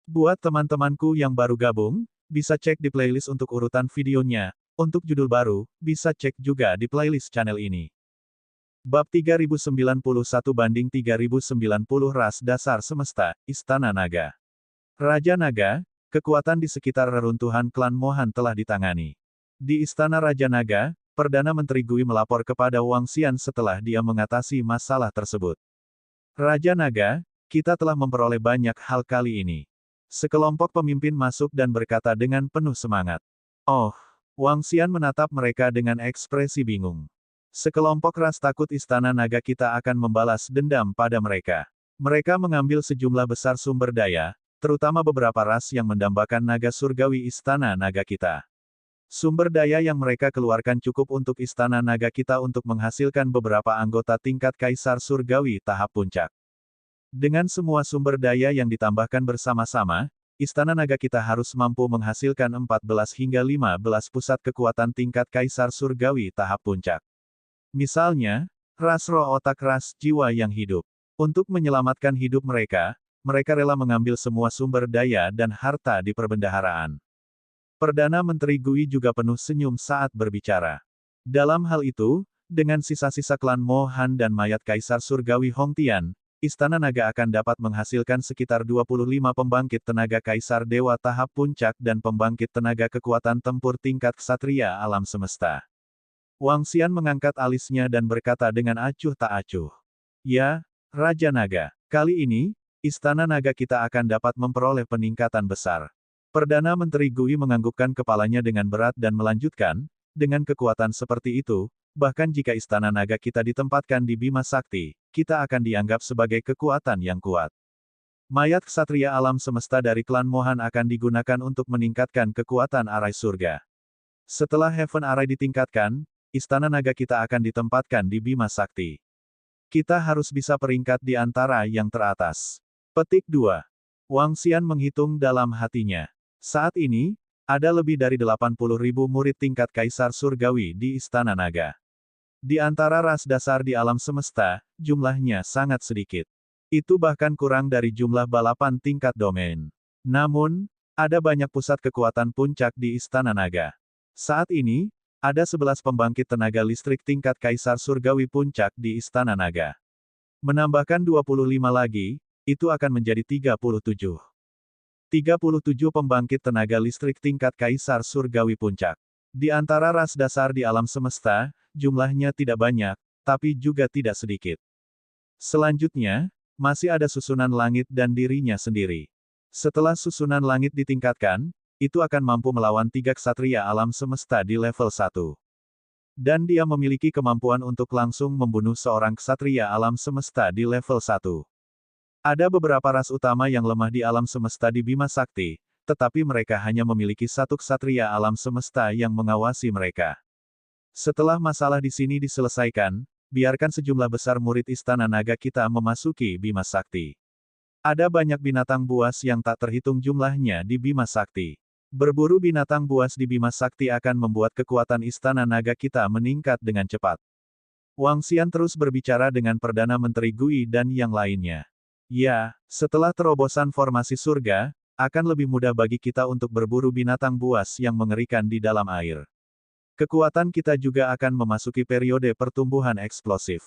Buat teman-temanku yang baru gabung, bisa cek di playlist untuk urutan videonya. Untuk judul baru, bisa cek juga di playlist channel ini. Bab 3091 banding 3090 Ras Dasar Semesta, Istana Naga. Raja Naga, kekuatan di sekitar reruntuhan klan Mohan telah ditangani. Di Istana Raja Naga, Perdana Menteri Gui melapor kepada Wang Xian setelah dia mengatasi masalah tersebut. Raja Naga, kita telah memperoleh banyak hal kali ini. Sekelompok pemimpin masuk dan berkata dengan penuh semangat. Oh, Wang Xian menatap mereka dengan ekspresi bingung. Sekelompok ras takut Istana Naga kita akan membalas dendam pada mereka. Mereka mengambil sejumlah besar sumber daya, terutama beberapa ras yang mendambakan naga surgawi Istana Naga kita. Sumber daya yang mereka keluarkan cukup untuk Istana Naga kita untuk menghasilkan beberapa anggota tingkat Kaisar Surgawi tahap puncak. Dengan semua sumber daya yang ditambahkan bersama-sama, Istana Naga kita harus mampu menghasilkan 14 hingga 15 pusat kekuatan tingkat Kaisar Surgawi tahap puncak. Misalnya, ras roh otak ras jiwa yang hidup. Untuk menyelamatkan hidup mereka, mereka rela mengambil semua sumber daya dan harta di perbendaharaan. Perdana Menteri Gui juga penuh senyum saat berbicara. Dalam hal itu, dengan sisa-sisa klan Mohan dan mayat Kaisar Surgawi Hong Tian, Istana Naga akan dapat menghasilkan sekitar 25 pembangkit tenaga Kaisar Dewa tahap puncak dan pembangkit tenaga kekuatan tempur tingkat Ksatria alam semesta. Wang Xian mengangkat alisnya dan berkata dengan acuh tak acuh. Ya, Raja Naga, kali ini, Istana Naga kita akan dapat memperoleh peningkatan besar. Perdana Menteri Gui menganggukkan kepalanya dengan berat dan melanjutkan, dengan kekuatan seperti itu, bahkan jika Istana Naga kita ditempatkan di Bima Sakti, kita akan dianggap sebagai kekuatan yang kuat. Mayat Ksatria alam semesta dari klan Mohan akan digunakan untuk meningkatkan kekuatan arai surga. Setelah Heaven Arai ditingkatkan, Istana Naga kita akan ditempatkan di Bima Sakti. Kita harus bisa peringkat di antara yang teratas. Petik 2. Wang Xian menghitung dalam hatinya. Saat ini, ada lebih dari 80.000 murid tingkat Kaisar Surgawi di Istana Naga. Di antara ras dasar di alam semesta, jumlahnya sangat sedikit. Itu bahkan kurang dari jumlah balapan tingkat domain. Namun, ada banyak pusat kekuatan puncak di Istana Naga. Saat ini, ada 11 pembangkit tenaga listrik tingkat Kaisar Surgawi puncak di Istana Naga. Menambahkan 25 lagi, itu akan menjadi 37. 37 pembangkit tenaga listrik tingkat Kaisar Surgawi puncak. Di antara ras dasar di alam semesta, jumlahnya tidak banyak, tapi juga tidak sedikit. Selanjutnya, masih ada susunan langit dan dirinya sendiri. Setelah susunan langit ditingkatkan, itu akan mampu melawan 3 ksatria alam semesta di level 1. Dan dia memiliki kemampuan untuk langsung membunuh seorang ksatria alam semesta di level 1. Ada beberapa ras utama yang lemah di alam semesta di Bima Sakti, tetapi mereka hanya memiliki satu ksatria alam semesta yang mengawasi mereka. Setelah masalah di sini diselesaikan, biarkan sejumlah besar murid Istana Naga kita memasuki Bima Sakti. Ada banyak binatang buas yang tak terhitung jumlahnya di Bima Sakti. Berburu binatang buas di Bima Sakti akan membuat kekuatan Istana Naga kita meningkat dengan cepat. Wang Xian terus berbicara dengan Perdana Menteri Gui dan yang lainnya. Ya, setelah terobosan formasi surga, akan lebih mudah bagi kita untuk berburu binatang buas yang mengerikan di dalam air. Kekuatan kita juga akan memasuki periode pertumbuhan eksplosif.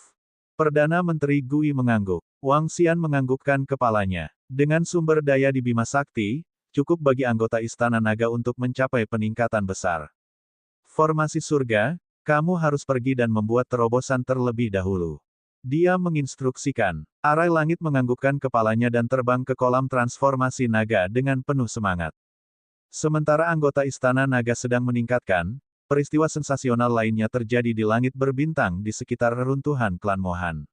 Perdana Menteri Gui mengangguk. Wang Xian menganggukkan kepalanya. Dengan sumber daya di Bima Sakti, cukup bagi anggota Istana Naga untuk mencapai peningkatan besar. Formasi surga, kamu harus pergi dan membuat terobosan terlebih dahulu. Dia menginstruksikan. Arai langit menganggukkan kepalanya dan terbang ke kolam transformasi naga dengan penuh semangat. Sementara anggota Istana Naga sedang meningkatkan, peristiwa sensasional lainnya terjadi di langit berbintang di sekitar reruntuhan klan Mohan.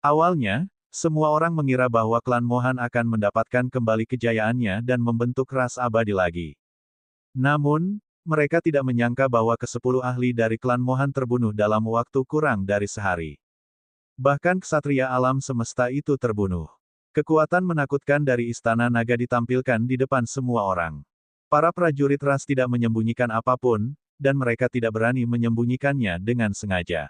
Awalnya, semua orang mengira bahwa klan Mohan akan mendapatkan kembali kejayaannya dan membentuk ras abadi lagi. Namun, mereka tidak menyangka bahwa ke-10 ahli dari klan Mohan terbunuh dalam waktu kurang dari sehari. Bahkan ksatria alam semesta itu terbunuh. Kekuatan menakutkan dari Istana Naga ditampilkan di depan semua orang. Para prajurit ras tidak menyembunyikan apapun, dan mereka tidak berani menyembunyikannya dengan sengaja.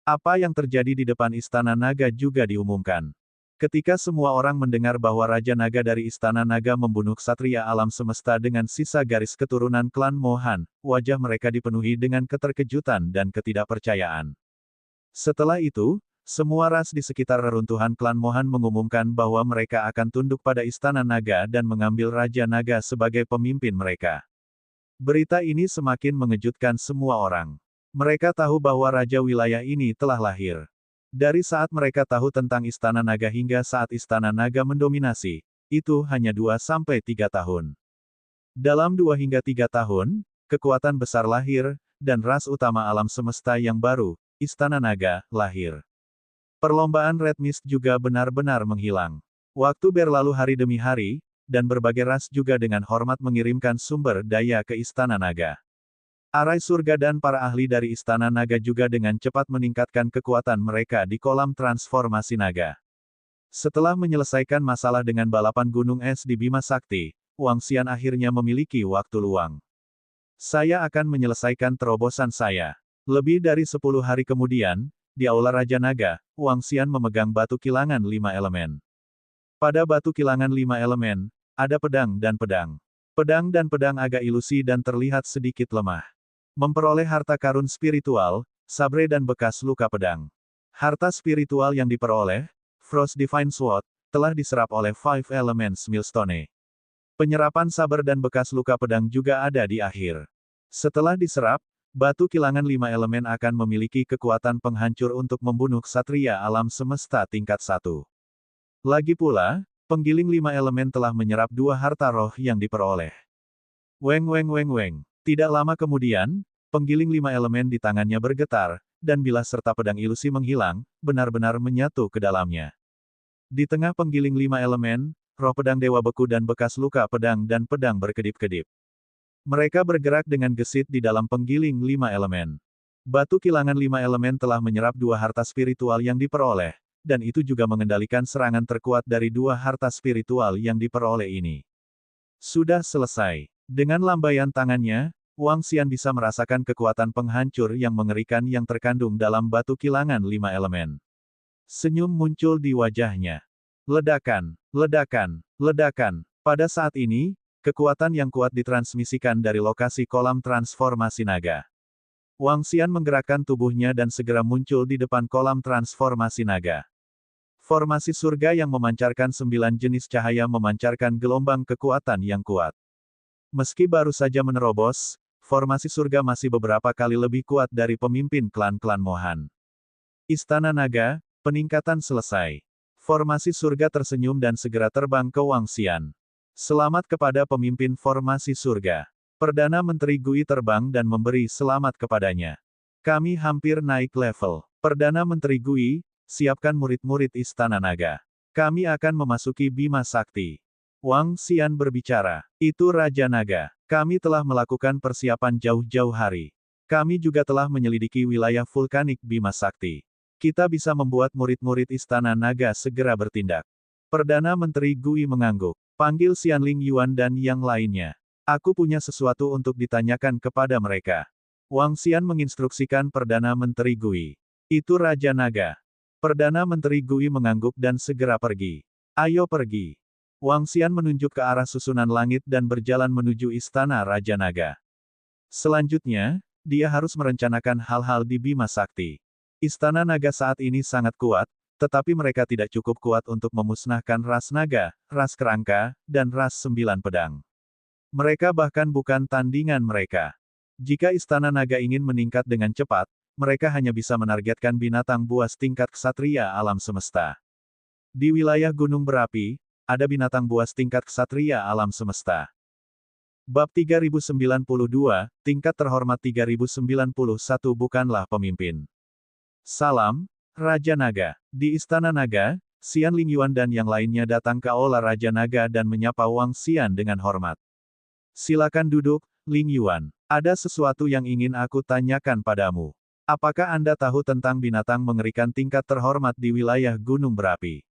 Apa yang terjadi di depan Istana Naga juga diumumkan. Ketika semua orang mendengar bahwa Raja Naga dari Istana Naga membunuh ksatria alam semesta dengan sisa garis keturunan klan Mohan, wajah mereka dipenuhi dengan keterkejutan dan ketidakpercayaan. Setelah itu, semua ras di sekitar reruntuhan klan Mohan mengumumkan bahwa mereka akan tunduk pada Istana Naga dan mengambil Raja Naga sebagai pemimpin mereka. Berita ini semakin mengejutkan semua orang. Mereka tahu bahwa Raja wilayah ini telah lahir. Dari saat mereka tahu tentang Istana Naga hingga saat Istana Naga mendominasi, itu hanya 2-3 tahun. Dalam 2 hingga 3 tahun, kekuatan besar lahir, dan ras utama alam semesta yang baru, Istana Naga, lahir. Perlombaan Red Mist juga benar-benar menghilang. Waktu berlalu hari demi hari, dan berbagai ras juga dengan hormat mengirimkan sumber daya ke Istana Naga. Arai surga dan para ahli dari Istana Naga juga dengan cepat meningkatkan kekuatan mereka di kolam transformasi naga. Setelah menyelesaikan masalah dengan balapan gunung es di Bima Sakti, Wang Xian akhirnya memiliki waktu luang. Saya akan menyelesaikan terobosan saya. Lebih dari 10 hari kemudian, di Aula Raja Naga, Wang Xian memegang batu kilangan 5 elemen. Pada batu kilangan 5 elemen, ada pedang dan pedang. Pedang dan pedang agak ilusi dan terlihat sedikit lemah. Memperoleh harta karun spiritual, sabre dan bekas luka pedang. Harta spiritual yang diperoleh, Frost Divine Sword, telah diserap oleh Five Elements Millstone. Penyerapan saber dan bekas luka pedang juga ada di akhir. Setelah diserap, batu kilangan 5 elemen akan memiliki kekuatan penghancur untuk membunuh ksatria alam semesta tingkat 1. Lagi pula, penggiling 5 elemen telah menyerap 2 harta roh yang diperoleh. Weng weng weng weng. Tidak lama kemudian, penggiling 5 elemen di tangannya bergetar, dan bilah serta pedang ilusi menghilang, benar-benar menyatu ke dalamnya. Di tengah penggiling 5 elemen, roh pedang dewa beku dan bekas luka pedang dan pedang berkedip-kedip. Mereka bergerak dengan gesit di dalam penggiling 5 elemen. Batu kilangan 5 elemen telah menyerap 2 harta spiritual yang diperoleh, dan itu juga mengendalikan serangan terkuat dari 2 harta spiritual yang diperoleh ini. Sudah selesai. Dengan lambaian tangannya, Wang Xian bisa merasakan kekuatan penghancur yang mengerikan yang terkandung dalam batu kilangan 5 elemen. Senyum muncul di wajahnya. Ledakan, ledakan, ledakan. Pada saat ini, kekuatan yang kuat ditransmisikan dari lokasi kolam transformasi naga. Wang Xian menggerakkan tubuhnya dan segera muncul di depan kolam transformasi naga. Formasi surga yang memancarkan 9 jenis cahaya memancarkan gelombang kekuatan yang kuat. Meski baru saja menerobos, formasi surga masih beberapa kali lebih kuat dari pemimpin klan-klan Mohan. Istana Naga, peningkatan selesai. Formasi surga tersenyum dan segera terbang ke Wang Xian. Selamat kepada pemimpin formasi surga. Perdana Menteri Gui terbang dan memberi selamat kepadanya. Kami hampir naik level. Perdana Menteri Gui, siapkan murid-murid Istana Naga. Kami akan memasuki Bima Sakti. Wang Xian berbicara. Itu Raja Naga. Kami telah melakukan persiapan jauh-jauh hari. Kami juga telah menyelidiki wilayah vulkanik Bima Sakti. Kita bisa membuat murid-murid Istana Naga segera bertindak. Perdana Menteri Gui mengangguk. Panggil Xianling Yuan dan yang lainnya. Aku punya sesuatu untuk ditanyakan kepada mereka. Wang Xian menginstruksikan Perdana Menteri Gui. Itu Raja Naga. Perdana Menteri Gui mengangguk dan segera pergi. Ayo pergi. Wang Xian menunjuk ke arah susunan langit dan berjalan menuju Istana Raja Naga. Selanjutnya, dia harus merencanakan hal-hal di Bima Sakti. Istana Naga saat ini sangat kuat, tetapi mereka tidak cukup kuat untuk memusnahkan ras naga, ras kerangka, dan ras 9 pedang. Mereka bahkan bukan tandingan mereka. Jika Istana Naga ingin meningkat dengan cepat, mereka hanya bisa menargetkan binatang buas tingkat ksatria alam semesta. Di wilayah Gunung Berapi, ada binatang buas tingkat ksatria alam semesta. Bab 3092, tingkat terhormat 3091 bukanlah pemimpin. Salam, Raja Naga. Di Istana Naga, Xianling Yuan dan yang lainnya datang ke Aula Raja Naga dan menyapa Wang Xian dengan hormat. Silakan duduk, Ling Yuan. Ada sesuatu yang ingin aku tanyakan padamu. Apakah Anda tahu tentang binatang mengerikan tingkat terhormat di wilayah Gunung Berapi?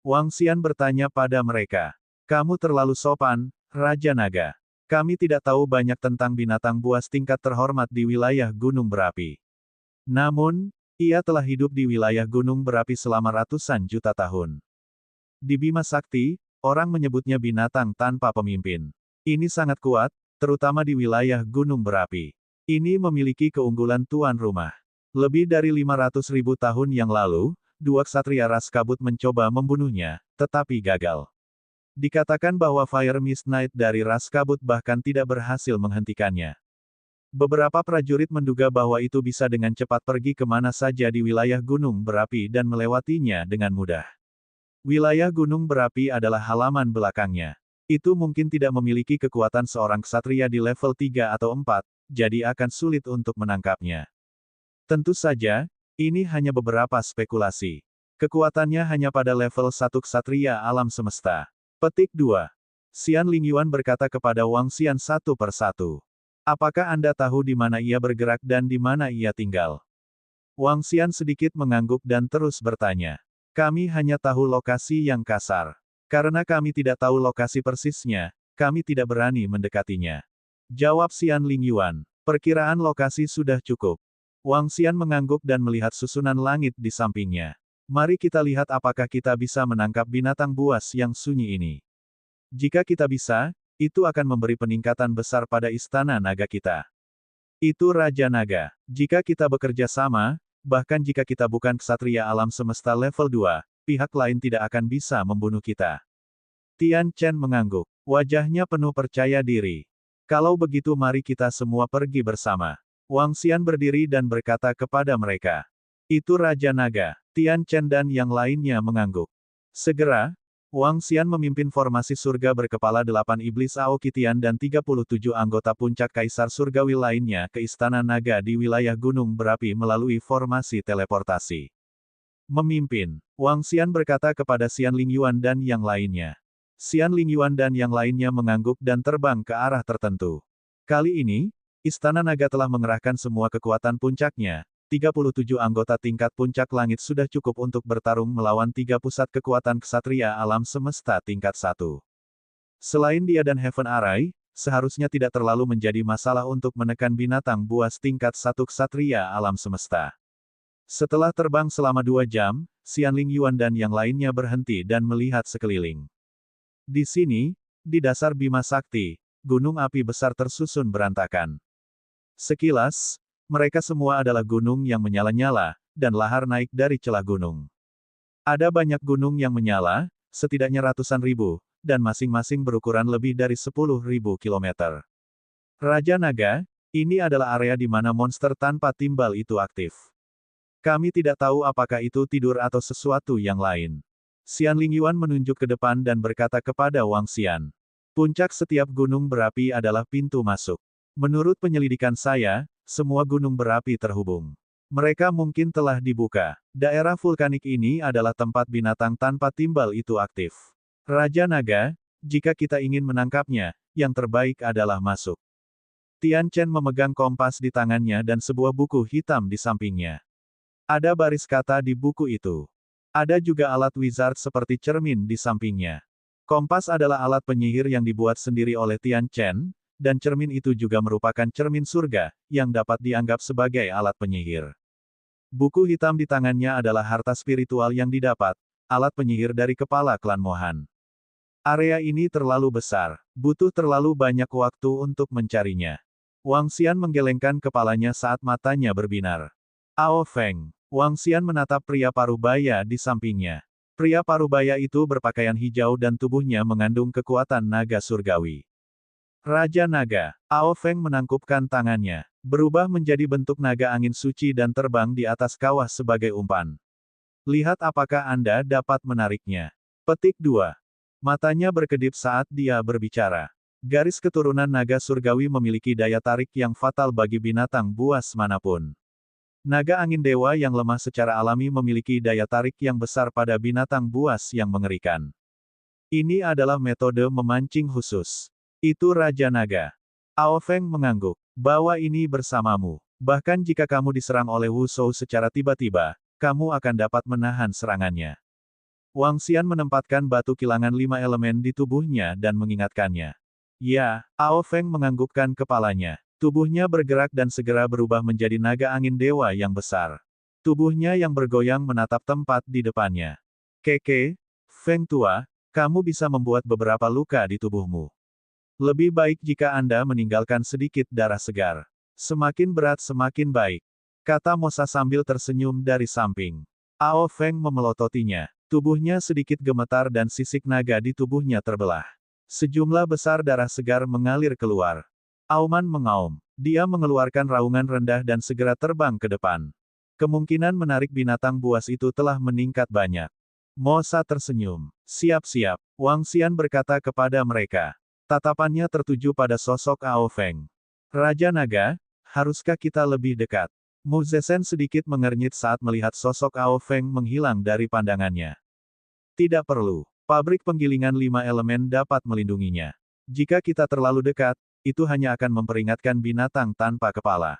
Wang Xian bertanya pada mereka. Kamu terlalu sopan, Raja Naga. Kami tidak tahu banyak tentang binatang buas tingkat terhormat di wilayah Gunung Berapi. Namun, ia telah hidup di wilayah Gunung Berapi selama ratusan juta tahun. Di Bima Sakti, orang menyebutnya binatang tanpa pemimpin. Ini sangat kuat, terutama di wilayah gunung berapi. Ini memiliki keunggulan tuan rumah. Lebih dari 500.000 tahun yang lalu, dua ksatria ras kabut mencoba membunuhnya, tetapi gagal. Dikatakan bahwa Fire Mist Knight dari ras kabut bahkan tidak berhasil menghentikannya. Beberapa prajurit menduga bahwa itu bisa dengan cepat pergi kemana saja di wilayah gunung berapi dan melewatinya dengan mudah. Wilayah gunung berapi adalah halaman belakangnya. Itu mungkin tidak memiliki kekuatan seorang ksatria di level 3 atau 4, jadi akan sulit untuk menangkapnya. Tentu saja, ini hanya beberapa spekulasi. Kekuatannya hanya pada level 1 ksatria alam semesta. Petik 2. Xian Lingyuan berkata kepada Wang Xian satu persatu. Apakah Anda tahu di mana ia bergerak dan di mana ia tinggal? Wang Xian sedikit mengangguk dan terus bertanya. Kami hanya tahu lokasi yang kasar. Karena kami tidak tahu lokasi persisnya, kami tidak berani mendekatinya. Jawab Xian Lingyuan. Perkiraan lokasi sudah cukup. Wang Xian mengangguk dan melihat susunan langit di sampingnya. Mari kita lihat apakah kita bisa menangkap binatang buas yang sunyi ini. Jika kita bisa, itu akan memberi peningkatan besar pada istana naga kita. Itu Raja Naga. Jika kita bekerja sama, bahkan jika kita bukan ksatria alam semesta level 2, pihak lain tidak akan bisa membunuh kita. Tian Chen mengangguk. Wajahnya penuh percaya diri. Kalau begitu mari kita semua pergi bersama. Wang Xian berdiri dan berkata kepada mereka. Itu Raja Naga. Tian Chen dan yang lainnya mengangguk. Segera, Wang Xian memimpin formasi surga berkepala 8 iblis Aokitian dan 37 anggota puncak kaisar surgawi lainnya ke istana naga di wilayah gunung berapi melalui formasi teleportasi. Memimpin, Wang Xian berkata kepada Xian Lingyuan dan yang lainnya. Xian Lingyuan dan yang lainnya mengangguk dan terbang ke arah tertentu. Kali ini, istana naga telah mengerahkan semua kekuatan puncaknya. 37 anggota tingkat puncak langit sudah cukup untuk bertarung melawan 3 pusat kekuatan ksatria alam semesta tingkat 1. Selain dia dan Heaven Array, seharusnya tidak terlalu menjadi masalah untuk menekan binatang buas tingkat 1 ksatria alam semesta. Setelah terbang selama 2 jam, Xian Lingyuan dan yang lainnya berhenti dan melihat sekeliling. Di sini, di dasar Bima Sakti, gunung api besar tersusun berantakan. Sekilas, mereka semua adalah gunung yang menyala-nyala, dan lahar naik dari celah gunung. Ada banyak gunung yang menyala, setidaknya ratusan ribu, dan masing-masing berukuran lebih dari 10.000 kilometer. Raja Naga, ini adalah area di mana monster tanpa timbal itu aktif. Kami tidak tahu apakah itu tidur atau sesuatu yang lain. Xian Lingyuan menunjuk ke depan dan berkata kepada Wang Xian. Puncak setiap gunung berapi adalah pintu masuk. Menurut penyelidikan saya, semua gunung berapi terhubung. Mereka mungkin telah dibuka. Daerah vulkanik ini adalah tempat binatang tanpa timbal itu aktif. Raja Naga, jika kita ingin menangkapnya, yang terbaik adalah masuk. Tian Chen memegang kompas di tangannya dan sebuah buku hitam di sampingnya. Ada baris kata di buku itu. Ada juga alat wizard seperti cermin di sampingnya. Kompas adalah alat penyihir yang dibuat sendiri oleh Tian Chen, dan cermin itu juga merupakan cermin surga, yang dapat dianggap sebagai alat penyihir. Buku hitam di tangannya adalah harta spiritual yang didapat, alat penyihir dari kepala klan Mohan. Area ini terlalu besar, butuh terlalu banyak waktu untuk mencarinya. Wang Xian menggelengkan kepalanya saat matanya berbinar. Ao Feng. Wang Xian menatap pria parubaya di sampingnya. Pria parubaya itu berpakaian hijau dan tubuhnya mengandung kekuatan naga surgawi. Raja Naga, Ao Feng menangkupkan tangannya, berubah menjadi bentuk naga angin suci dan terbang di atas kawah sebagai umpan. Lihat apakah Anda dapat menariknya. Petik 2. Matanya berkedip saat dia berbicara. Garis keturunan naga surgawi memiliki daya tarik yang fatal bagi binatang buas manapun. Naga angin dewa yang lemah secara alami memiliki daya tarik yang besar pada binatang buas yang mengerikan. Ini adalah metode memancing khusus. Itu Raja Naga. Ao Feng mengangguk. Bawa ini bersamamu. Bahkan jika kamu diserang oleh Wu Shou secara tiba-tiba, kamu akan dapat menahan serangannya. Wang Xian menempatkan batu kilangan 5 elemen di tubuhnya dan mengingatkannya. Ya, Ao Feng menganggukkan kepalanya. Tubuhnya bergerak dan segera berubah menjadi naga angin dewa yang besar. Tubuhnya yang bergoyang menatap tempat di depannya. Keke, Feng Tua, kamu bisa membuat beberapa luka di tubuhmu. Lebih baik jika Anda meninggalkan sedikit darah segar. Semakin berat semakin baik, kata Mosa sambil tersenyum dari samping. Ao Feng memelototinya. Tubuhnya sedikit gemetar dan sisik naga di tubuhnya terbelah. Sejumlah besar darah segar mengalir keluar. Auman mengaum. Dia mengeluarkan raungan rendah dan segera terbang ke depan. Kemungkinan menarik binatang buas itu telah meningkat banyak. Mosa tersenyum. Siap-siap, Wang Xian berkata kepada mereka. Tatapannya tertuju pada sosok Ao Feng. Raja Naga, haruskah kita lebih dekat? Mu Zesen sedikit mengernyit saat melihat sosok Ao Feng menghilang dari pandangannya. Tidak perlu. Pabrik penggilingan 5 elemen dapat melindunginya. Jika kita terlalu dekat, itu hanya akan memperingatkan binatang tanpa kepala.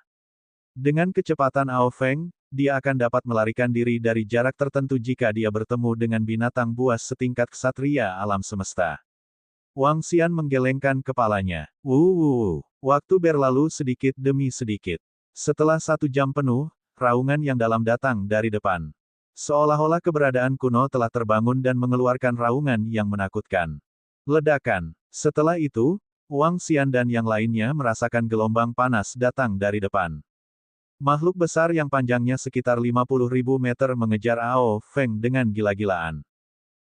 Dengan kecepatan Ao Feng, dia akan dapat melarikan diri dari jarak tertentu jika dia bertemu dengan binatang buas setingkat ksatria alam semesta. Wang Xian menggelengkan kepalanya. Waktu berlalu sedikit demi sedikit. Setelah 1 jam penuh, raungan yang dalam datang dari depan. Seolah-olah keberadaan kuno telah terbangun dan mengeluarkan raungan yang menakutkan. Ledakan. Setelah itu, Wang Xian dan yang lainnya merasakan gelombang panas datang dari depan. Makhluk besar yang panjangnya sekitar 50.000 meter mengejar Ao Feng dengan gila-gilaan.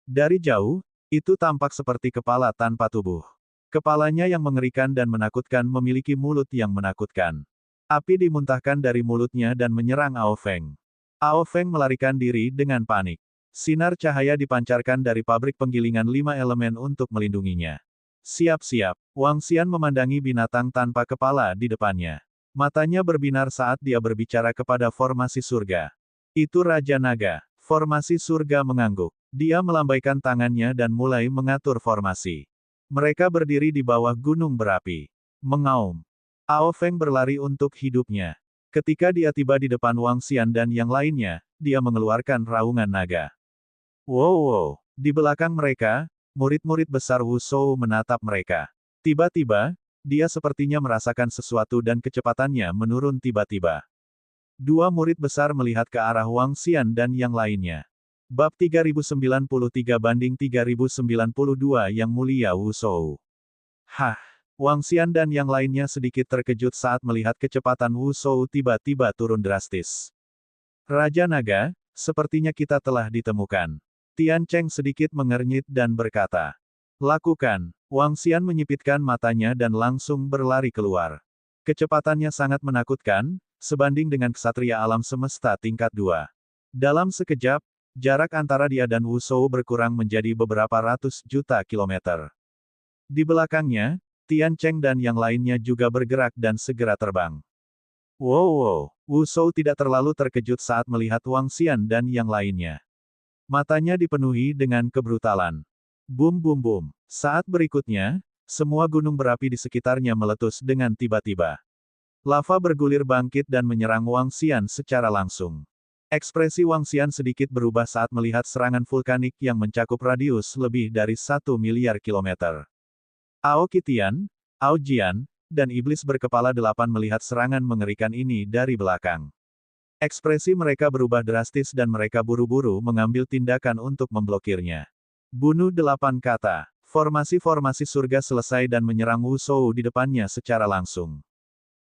Dari jauh, itu tampak seperti kepala tanpa tubuh. Kepalanya yang mengerikan dan menakutkan memiliki mulut yang menakutkan. Api dimuntahkan dari mulutnya dan menyerang Ao Feng. Ao Feng melarikan diri dengan panik. Sinar cahaya dipancarkan dari pabrik penggilingan 5 elemen untuk melindunginya. Siap-siap, Wang Xian memandangi binatang tanpa kepala di depannya. Matanya berbinar saat dia berbicara kepada formasi surga. Itu Raja Naga. Formasi surga mengangguk. Dia melambaikan tangannya dan mulai mengatur formasi. Mereka berdiri di bawah gunung berapi. Mengaum. Ao Feng berlari untuk hidupnya. Ketika dia tiba di depan Wang Xian dan yang lainnya, dia mengeluarkan raungan naga. Wow! Di belakang mereka, murid-murid besar Wu Shou menatap mereka. Tiba-tiba, dia sepertinya merasakan sesuatu dan kecepatannya menurun tiba-tiba. 2 murid besar melihat ke arah Wang Xian dan yang lainnya. Bab 3093-3092 Yang Mulia Wu Shou. Hah! Wang Xian dan yang lainnya sedikit terkejut saat melihat kecepatan Wu Shou tiba-tiba turun drastis. Raja Naga, sepertinya kita telah ditemukan. Tian Cheng sedikit mengernyit dan berkata. Lakukan. Wang Xian menyipitkan matanya dan langsung berlari keluar. Kecepatannya sangat menakutkan, sebanding dengan ksatria alam semesta tingkat 2. Dalam sekejap, jarak antara dia dan Wu Shou berkurang menjadi beberapa ratus juta kilometer. Di belakangnya, Tian Cheng dan yang lainnya juga bergerak dan segera terbang. Wow! Wu Shou tidak terlalu terkejut saat melihat Wang Xian dan yang lainnya. Matanya dipenuhi dengan kebrutalan. Bum bum bum. Saat berikutnya, semua gunung berapi di sekitarnya meletus dengan tiba-tiba. Lava bergulir bangkit dan menyerang Wang Xian secara langsung. Ekspresi Wang Xian sedikit berubah saat melihat serangan vulkanik yang mencakup radius lebih dari 1 miliar kilometer. Ao Qitian, Ao Jian, dan iblis berkepala 8 melihat serangan mengerikan ini dari belakang. Ekspresi mereka berubah drastis dan mereka buru-buru mengambil tindakan untuk memblokirnya. Bunuh 8 kata. Formasi-formasi surga selesai dan menyerang Wu Shou di depannya secara langsung.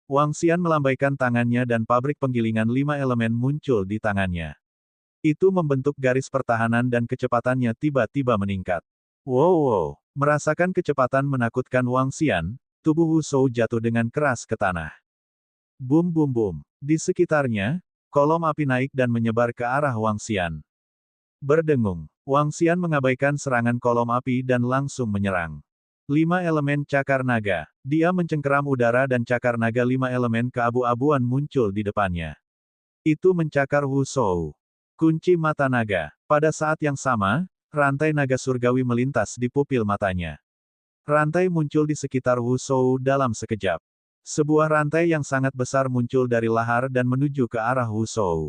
Wang Xian melambaikan tangannya dan pabrik penggilingan 5 elemen muncul di tangannya. Itu membentuk garis pertahanan dan kecepatannya tiba-tiba meningkat. Wow! Merasakan kecepatan menakutkan Wang Xian, tubuh Wu Shou jatuh dengan keras ke tanah. Bum bum bum. Di sekitarnya, kolom api naik dan menyebar ke arah Wang Xian. Berdengung, Wang Xian mengabaikan serangan kolom api dan langsung menyerang. 5 elemen cakar naga. Dia mencengkeram udara dan cakar naga 5 elemen keabu-abuan muncul di depannya. Itu mencakar Wu Shou. Kunci mata naga. Pada saat yang sama, rantai naga surgawi melintas di pupil matanya. Rantai muncul di sekitar Wu Shou dalam sekejap. Sebuah rantai yang sangat besar muncul dari lahar dan menuju ke arah Wu Shou.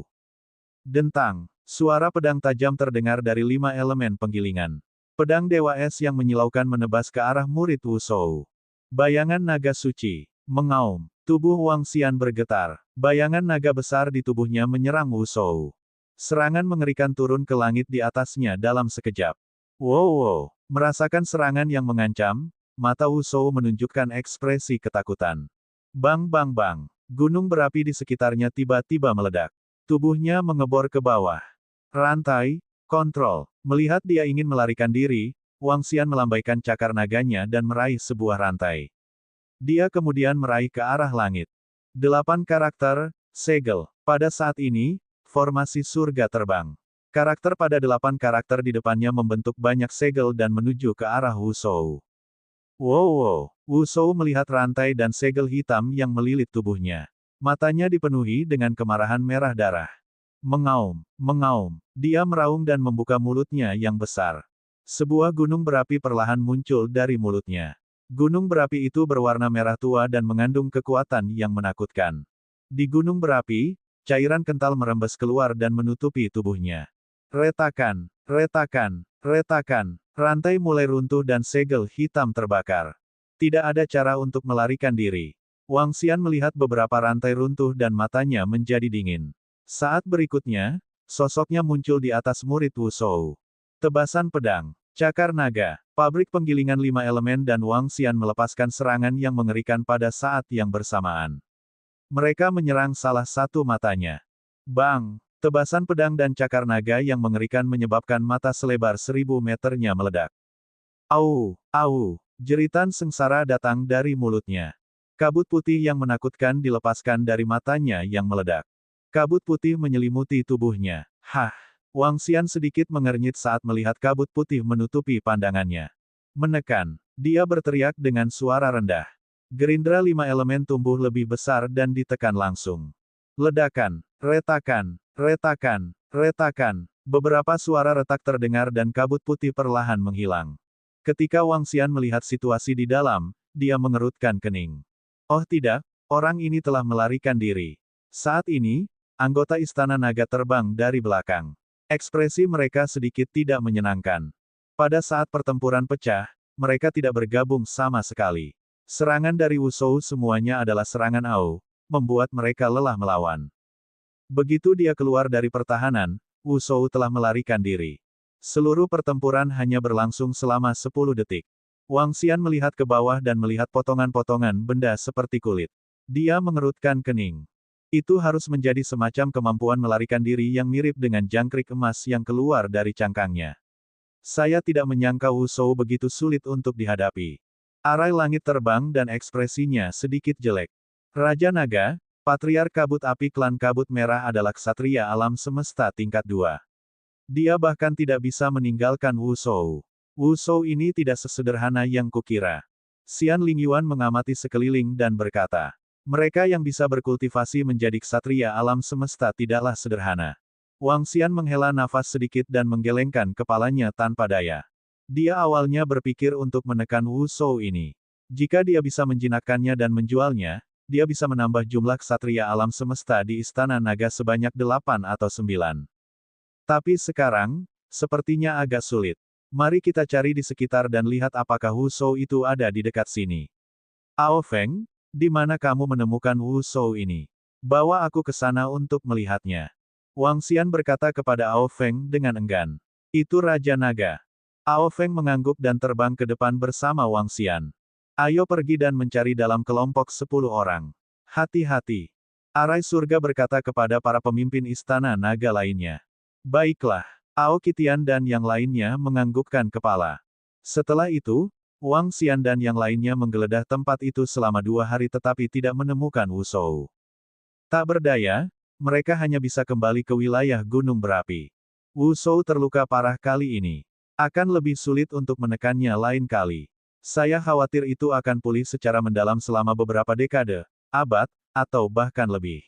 Dentang. Suara pedang tajam terdengar dari 5 elemen penggilingan. Pedang Dewa Es yang menyilaukan menebas ke arah murid Wu Shou. Bayangan naga suci. Mengaum. Tubuh Wang Xian bergetar. Bayangan naga besar di tubuhnya menyerang Wu Shou. Serangan mengerikan turun ke langit di atasnya dalam sekejap. Wow. Merasakan serangan yang mengancam, mata Wu Shou menunjukkan ekspresi ketakutan. Bang bang bang. Gunung berapi di sekitarnya tiba-tiba meledak. Tubuhnya mengebor ke bawah. Rantai, kontrol. Melihat dia ingin melarikan diri, Wang Xian melambaikan cakar naganya dan meraih sebuah rantai. Dia kemudian meraih ke arah langit. 8 karakter, segel. Pada saat ini, formasi surga terbang. Karakter pada 8 karakter di depannya membentuk banyak segel dan menuju ke arah Wu Shou. Wow. Wu Shou melihat rantai dan segel hitam yang melilit tubuhnya. Matanya dipenuhi dengan kemarahan merah darah. Mengaum, mengaum. Dia meraung dan membuka mulutnya yang besar. Sebuah gunung berapi perlahan muncul dari mulutnya. Gunung berapi itu berwarna merah tua dan mengandung kekuatan yang menakutkan. Di gunung berapi, cairan kental merembes keluar dan menutupi tubuhnya. Retakan, retakan, retakan. Rantai mulai runtuh dan segel hitam terbakar. Tidak ada cara untuk melarikan diri. Wang Xian melihat beberapa rantai runtuh dan matanya menjadi dingin. Saat berikutnya, sosoknya muncul di atas murid Wu Shou. Tebasan pedang, cakar naga, pabrik penggilingan 5 elemen dan Wang Xian melepaskan serangan yang mengerikan pada saat yang bersamaan. Mereka menyerang salah satu matanya. Bang! Tebasan pedang dan cakar naga yang mengerikan menyebabkan mata selebar 1000 meternya meledak. Au! Au! Jeritan sengsara datang dari mulutnya. Kabut putih yang menakutkan dilepaskan dari matanya yang meledak. Kabut putih menyelimuti tubuhnya. Hah! Wang Xian sedikit mengernyit saat melihat kabut putih menutupi pandangannya. Menekan. Dia berteriak dengan suara rendah. Gerindra 5 elemen tumbuh lebih besar dan ditekan langsung. Ledakan, retakan, retakan, retakan. Beberapa suara retak terdengar dan kabut putih perlahan menghilang. Ketika Wang Xian melihat situasi di dalam, dia mengerutkan kening. Oh tidak, orang ini telah melarikan diri. Saat ini, anggota Istana Naga terbang dari belakang. Ekspresi mereka sedikit tidak menyenangkan. Pada saat pertempuran pecah, mereka tidak bergabung sama sekali. Serangan dari Wu Shou semuanya adalah serangan Ao, membuat mereka lelah melawan. Begitu dia keluar dari pertahanan, Wu Shou telah melarikan diri. Seluruh pertempuran hanya berlangsung selama 10 detik. Wang Xian melihat ke bawah dan melihat potongan-potongan benda seperti kulit. Dia mengerutkan kening. Itu harus menjadi semacam kemampuan melarikan diri yang mirip dengan jangkrik emas yang keluar dari cangkangnya. Saya tidak menyangka Wu Shou begitu sulit untuk dihadapi. Arai langit terbang dan ekspresinya sedikit jelek. Raja Naga, Patriark Kabut Api Klan Kabut Merah adalah ksatria alam semesta tingkat 2. Dia bahkan tidak bisa meninggalkan Wu Shou. Wu Shou ini tidak sesederhana yang kukira. Xian Lingyuan mengamati sekeliling dan berkata, mereka yang bisa berkultivasi menjadi ksatria alam semesta tidaklah sederhana. Wang Xian menghela nafas sedikit dan menggelengkan kepalanya tanpa daya. Dia awalnya berpikir untuk menekan Wu Shou ini. Jika dia bisa menjinakkannya dan menjualnya, dia bisa menambah jumlah ksatria alam semesta di Istana Naga sebanyak 8 atau 9. Tapi sekarang, sepertinya agak sulit. Mari kita cari di sekitar dan lihat apakah Wu Shou itu ada di dekat sini. Ao Feng, di mana kamu menemukan Wu Shou ini? Bawa aku ke sana untuk melihatnya. Wang Xian berkata kepada Ao Feng dengan enggan. Itu Raja Naga. Ao Feng mengangguk dan terbang ke depan bersama Wang Xian. Ayo pergi dan mencari dalam kelompok 10 orang. Hati-hati. Arai surga berkata kepada para pemimpin Istana Naga lainnya. Baiklah. Ao Qitian dan yang lainnya menganggukkan kepala. Setelah itu, Wang Xian dan yang lainnya menggeledah tempat itu selama 2 hari tetapi tidak menemukan Wu Shou. Tak berdaya, mereka hanya bisa kembali ke wilayah gunung berapi. Wu Shou terluka parah kali ini. Akan lebih sulit untuk menekannya lain kali. Saya khawatir itu akan pulih secara mendalam selama beberapa dekade, abad, atau bahkan lebih.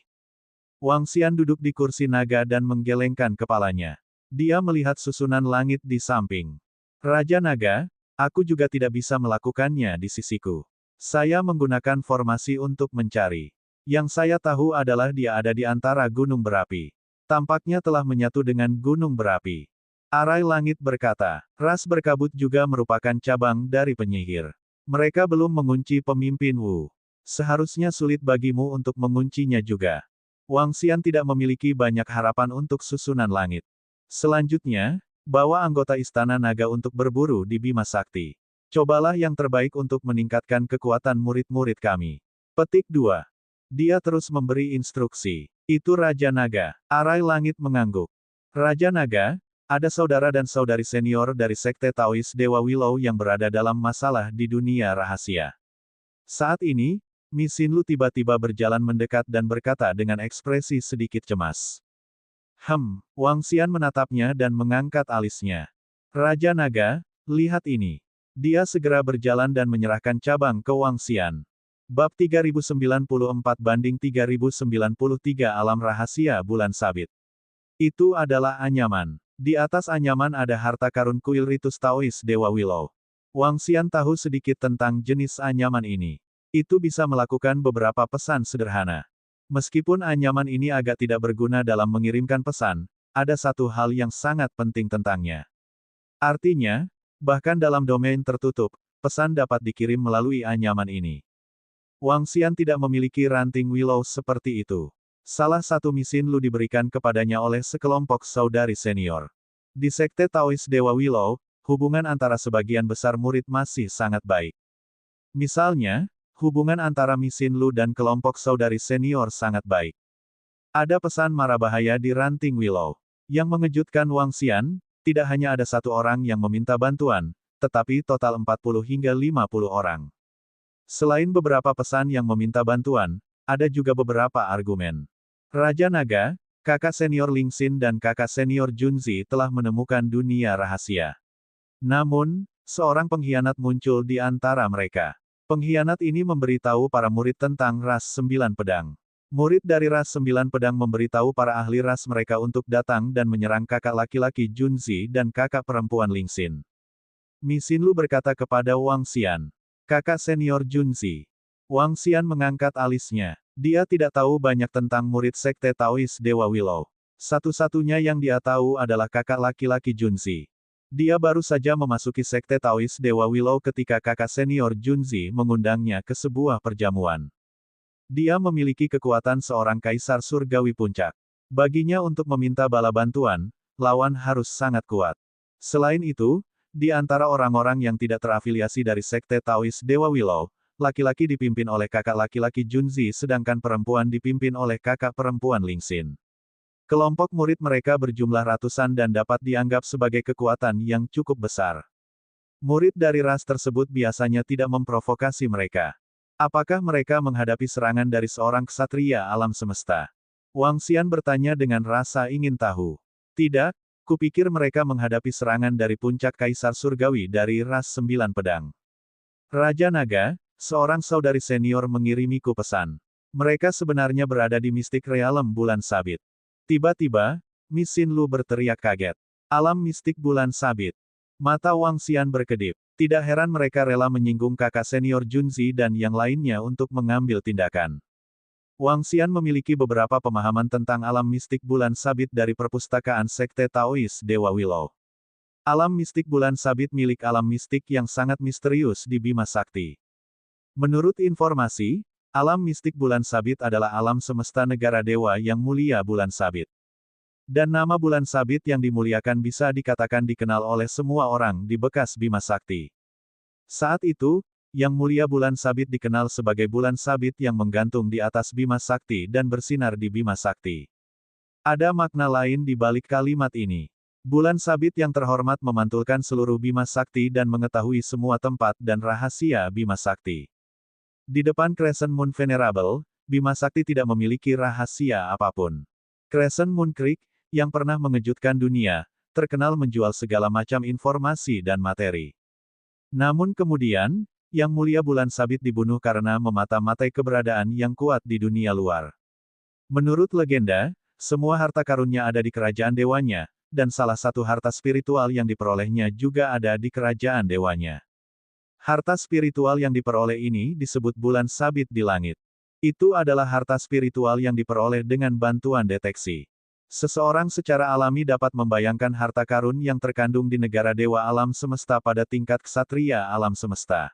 Wang Xian duduk di kursi naga dan menggelengkan kepalanya. Dia melihat susunan langit di samping. Raja Naga, aku juga tidak bisa melakukannya di sisiku. Saya menggunakan formasi untuk mencari. Yang saya tahu adalah dia ada di antara gunung berapi. Tampaknya telah menyatu dengan gunung berapi. Arai langit berkata, ras berkabut juga merupakan cabang dari penyihir. Mereka belum mengunci pemimpin Wu. Seharusnya sulit bagimu untuk menguncinya juga. Wang Xian tidak memiliki banyak harapan untuk susunan langit. Selanjutnya, Bawa anggota Istana Naga untuk berburu di Bima Sakti. Cobalah yang terbaik untuk meningkatkan kekuatan murid-murid kami. Petik 2. Dia terus memberi instruksi. Itu Raja Naga. Arai Langit mengangguk. Raja Naga, ada saudara dan saudari senior dari Sekte Taois Dewa Willow yang berada dalam masalah di dunia rahasia. Saat ini, Mi Xinlu tiba-tiba berjalan mendekat dan berkata dengan ekspresi sedikit cemas. Wang Xian menatapnya dan mengangkat alisnya. Raja Naga, lihat ini. Dia segera berjalan dan menyerahkan cabang ke Wang Xian. Bab 3094/3093 Alam Rahasia Bulan Sabit. Itu adalah anyaman. Di atas anyaman ada harta karun kuil ritus Taois Dewa Willow. Wang Xian tahu sedikit tentang jenis anyaman ini. Itu bisa melakukan beberapa pesan sederhana. Meskipun anyaman ini agak tidak berguna dalam mengirimkan pesan, ada satu hal yang sangat penting tentangnya. Artinya, bahkan dalam domain tertutup, pesan dapat dikirim melalui anyaman ini. Wang Xian tidak memiliki ranting Willow seperti itu. Salah satu Mi Xinlu diberikan kepadanya oleh sekelompok saudari senior. Di Sekte Taois Dewa Willow, hubungan antara sebagian besar murid masih sangat baik. Misalnya, hubungan antara Mi Xinlu dan kelompok saudari senior sangat baik. Ada pesan mara bahaya di ranting Willow. Yang mengejutkan Wang Xian, tidak hanya ada satu orang yang meminta bantuan, tetapi total 40 hingga 50 orang. Selain beberapa pesan yang meminta bantuan, ada juga beberapa argumen. Raja Naga, kakak senior Ling Xin dan kakak senior Junzi telah menemukan dunia rahasia. Namun, seorang pengkhianat muncul di antara mereka. Pengkhianat ini memberitahu para murid tentang ras 9 pedang. Murid dari ras 9 pedang memberitahu para ahli ras mereka untuk datang dan menyerang kakak laki-laki Junzi dan kakak perempuan Ling Xin. Mi Xinlu berkata kepada Wang Xian, kakak senior Junzi. Wang Xian mengangkat alisnya. Dia tidak tahu banyak tentang murid Sekte Taois Dewa Willow. Satu-satunya yang dia tahu adalah kakak laki-laki Junzi. Dia baru saja memasuki Sekte Taois Dewa Willow ketika kakak senior Junzi mengundangnya ke sebuah perjamuan. Dia memiliki kekuatan seorang kaisar surgawi puncak. Baginya untuk meminta bala bantuan, lawan harus sangat kuat. Selain itu, di antara orang-orang yang tidak terafiliasi dari Sekte Taois Dewa Willow, laki-laki dipimpin oleh kakak laki-laki Junzi sedangkan perempuan dipimpin oleh kakak perempuan Ling Xin. Kelompok murid mereka berjumlah ratusan dan dapat dianggap sebagai kekuatan yang cukup besar. Murid dari ras tersebut biasanya tidak memprovokasi mereka. Apakah mereka menghadapi serangan dari seorang ksatria alam semesta? Wang Xian bertanya dengan rasa ingin tahu. Tidak, kupikir mereka menghadapi serangan dari puncak kaisar surgawi dari ras 9 pedang. Raja Naga, seorang saudari senior mengirimiku pesan. Mereka sebenarnya berada di mistik realem bulan sabit. Tiba-tiba, Mi Xinlu berteriak kaget. Alam mistik bulan sabit. Mata Wang Xian berkedip. Tidak heran mereka rela menyinggung kakak senior Junzi dan yang lainnya untuk mengambil tindakan. Wang Xian memiliki beberapa pemahaman tentang alam mistik bulan sabit dari perpustakaan Sekte Taois Dewa Willow. Alam mistik bulan sabit milik alam mistik yang sangat misterius di Bima Sakti. Menurut informasi, alam mistik bulan sabit adalah alam semesta negara dewa yang mulia bulan sabit. Dan nama bulan sabit yang dimuliakan bisa dikatakan dikenal oleh semua orang di bekas Bima Sakti. Saat itu, yang mulia bulan sabit dikenal sebagai bulan sabit yang menggantung di atas Bima Sakti dan bersinar di Bima Sakti. Ada makna lain di balik kalimat ini. Bulan sabit yang terhormat memantulkan seluruh Bima Sakti dan mengetahui semua tempat dan rahasia Bima Sakti. Di depan Crescent Moon Venerable, Bima Sakti tidak memiliki rahasia apapun. Crescent Moon Creek, yang pernah mengejutkan dunia, terkenal menjual segala macam informasi dan materi. Namun kemudian, yang mulia bulan sabit dibunuh karena memata-matai keberadaan yang kuat di dunia luar. Menurut legenda, semua harta karunnya ada di kerajaan dewanya, dan salah satu harta spiritual yang diperolehnya juga ada di kerajaan dewanya. Harta spiritual yang diperoleh ini disebut bulan sabit di langit. Itu adalah harta spiritual yang diperoleh dengan bantuan deteksi. Seseorang secara alami dapat membayangkan harta karun yang terkandung di negara dewa alam semesta pada tingkat ksatria alam semesta.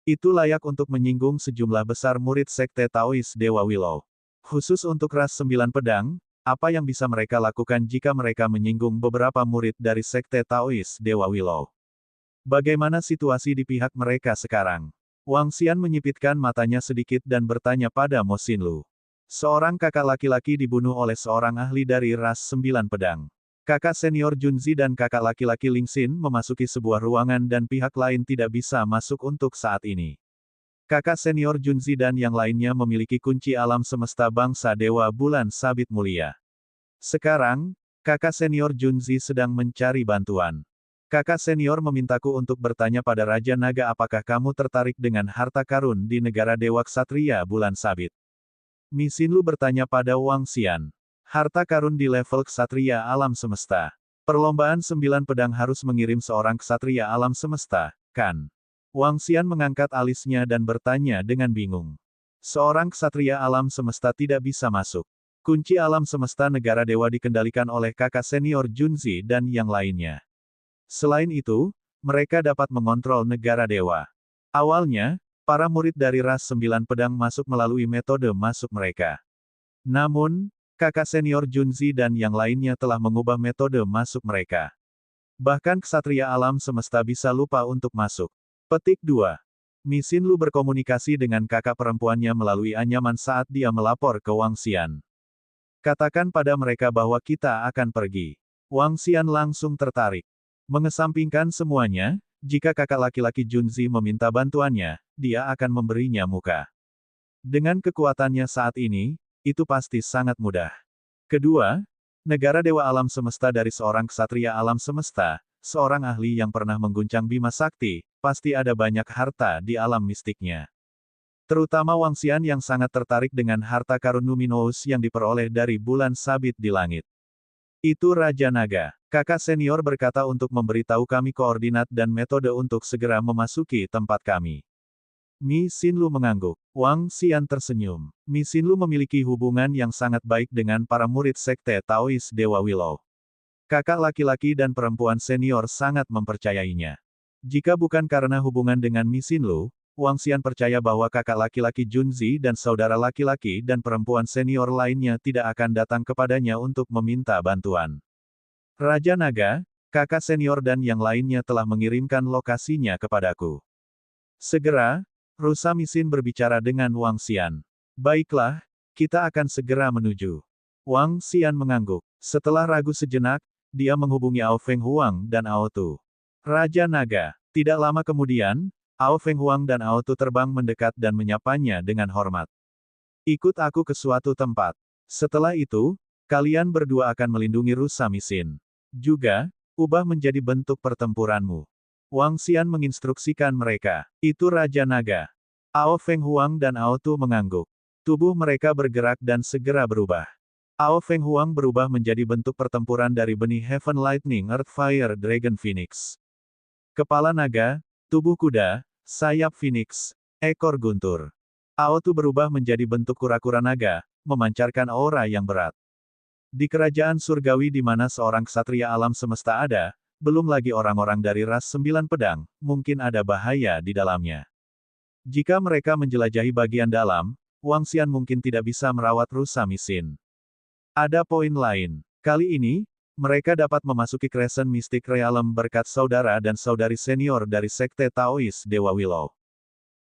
Itu layak untuk menyinggung sejumlah besar murid Sekte Taois Dewa Willow. Khusus untuk ras 9 pedang, Apa yang bisa mereka lakukan jika mereka menyinggung beberapa murid dari Sekte Taois Dewa Willow? Bagaimana situasi di pihak mereka sekarang? Wang Xian menyipitkan matanya sedikit dan bertanya pada Mo Xinlu. Seorang kakak laki-laki dibunuh oleh seorang ahli dari ras 9 pedang. Kakak senior Junzi dan kakak laki-laki Ling Xin memasuki sebuah ruangan dan pihak lain tidak bisa masuk untuk saat ini. Kakak senior Junzi dan yang lainnya memiliki kunci alam semesta bangsa Dewa Bulan Sabit Mulia. Sekarang, kakak senior Junzi sedang mencari bantuan. Kakak senior memintaku untuk bertanya pada Raja Naga apakah kamu tertarik dengan harta karun di negara Dewa Ksatria Bulan Sabit. Mi Xinlu bertanya pada Wang Xian. Harta karun di level Ksatria Alam Semesta. Perlombaan 9 pedang harus mengirim seorang Ksatria Alam Semesta, kan? Wang Xian mengangkat alisnya dan bertanya dengan bingung. Seorang Ksatria Alam Semesta tidak bisa masuk. Kunci alam semesta negara dewa dikendalikan oleh kakak senior Junzi dan yang lainnya. Selain itu, mereka dapat mengontrol negara dewa. Awalnya, para murid dari ras 9 pedang masuk melalui metode masuk mereka. Namun, kakak senior Junzi dan yang lainnya telah mengubah metode masuk mereka. Bahkan ksatria alam semesta bisa lupa untuk masuk. Petik 2. Mi Xinlu berkomunikasi dengan kakak perempuannya melalui anyaman saat dia melapor ke Wang Xian. Katakan pada mereka bahwa kita akan pergi. Wang Xian langsung tertarik. Mengesampingkan semuanya, jika kakak laki-laki Junzi meminta bantuannya, dia akan memberinya muka. Dengan kekuatannya saat ini, itu pasti sangat mudah. Kedua, negara dewa alam semesta dari seorang ksatria alam semesta, seorang ahli yang pernah mengguncang Bima Sakti, pasti ada banyak harta di alam mistiknya. Terutama Wang Xian yang sangat tertarik dengan harta karun luminous yang diperoleh dari bulan sabit di langit. Itu Raja Naga. Kakak senior berkata untuk memberitahu kami koordinat dan metode untuk segera memasuki tempat kami. Mi Xinlu mengangguk. Wang Xian tersenyum. Mi Xinlu memiliki hubungan yang sangat baik dengan para murid Sekte Taois Dewa Willow. Kakak laki-laki dan perempuan senior sangat mempercayainya. Jika bukan karena hubungan dengan Mi Xinlu, Wang Xian percaya bahwa kakak laki-laki Junzi dan saudara laki-laki dan perempuan senior lainnya tidak akan datang kepadanya untuk meminta bantuan. Raja Naga, kakak senior dan yang lainnya telah mengirimkan lokasinya kepadaku. Segera, Rusa Misin berbicara dengan Wang Xian. Baiklah, kita akan segera menuju. Wang Xian mengangguk. Setelah ragu sejenak, dia menghubungi Ao Feng Huang dan Ao Tu. Raja Naga. Tidak lama kemudian, Ao Feng Huang dan Ao Tu terbang mendekat dan menyapanya dengan hormat. Ikut aku ke suatu tempat. Setelah itu, kalian berdua akan melindungi Rusa Misin. Juga, ubah menjadi bentuk pertempuranmu. Wang Xian menginstruksikan mereka. Itu Raja Naga. Ao Feng Huang dan Ao Tu mengangguk. Tubuh mereka bergerak dan segera berubah. Ao Feng Huang berubah menjadi bentuk pertempuran dari benih Heaven Lightning Earth Fire Dragon Phoenix. Kepala naga, tubuh kuda, sayap Phoenix, ekor guntur. Ao Tu berubah menjadi bentuk kura-kura naga, memancarkan aura yang berat. Di kerajaan surgawi di mana seorang ksatria alam semesta ada, belum lagi orang-orang dari ras 9 pedang, mungkin ada bahaya di dalamnya. Jika mereka menjelajahi bagian dalam, Wang Xian mungkin tidak bisa merawat Rusa Misin. Ada poin lain. Kali ini, mereka dapat memasuki Crescent Mystic Realm berkat saudara dan saudari senior dari Sekte Taois Dewa Willow.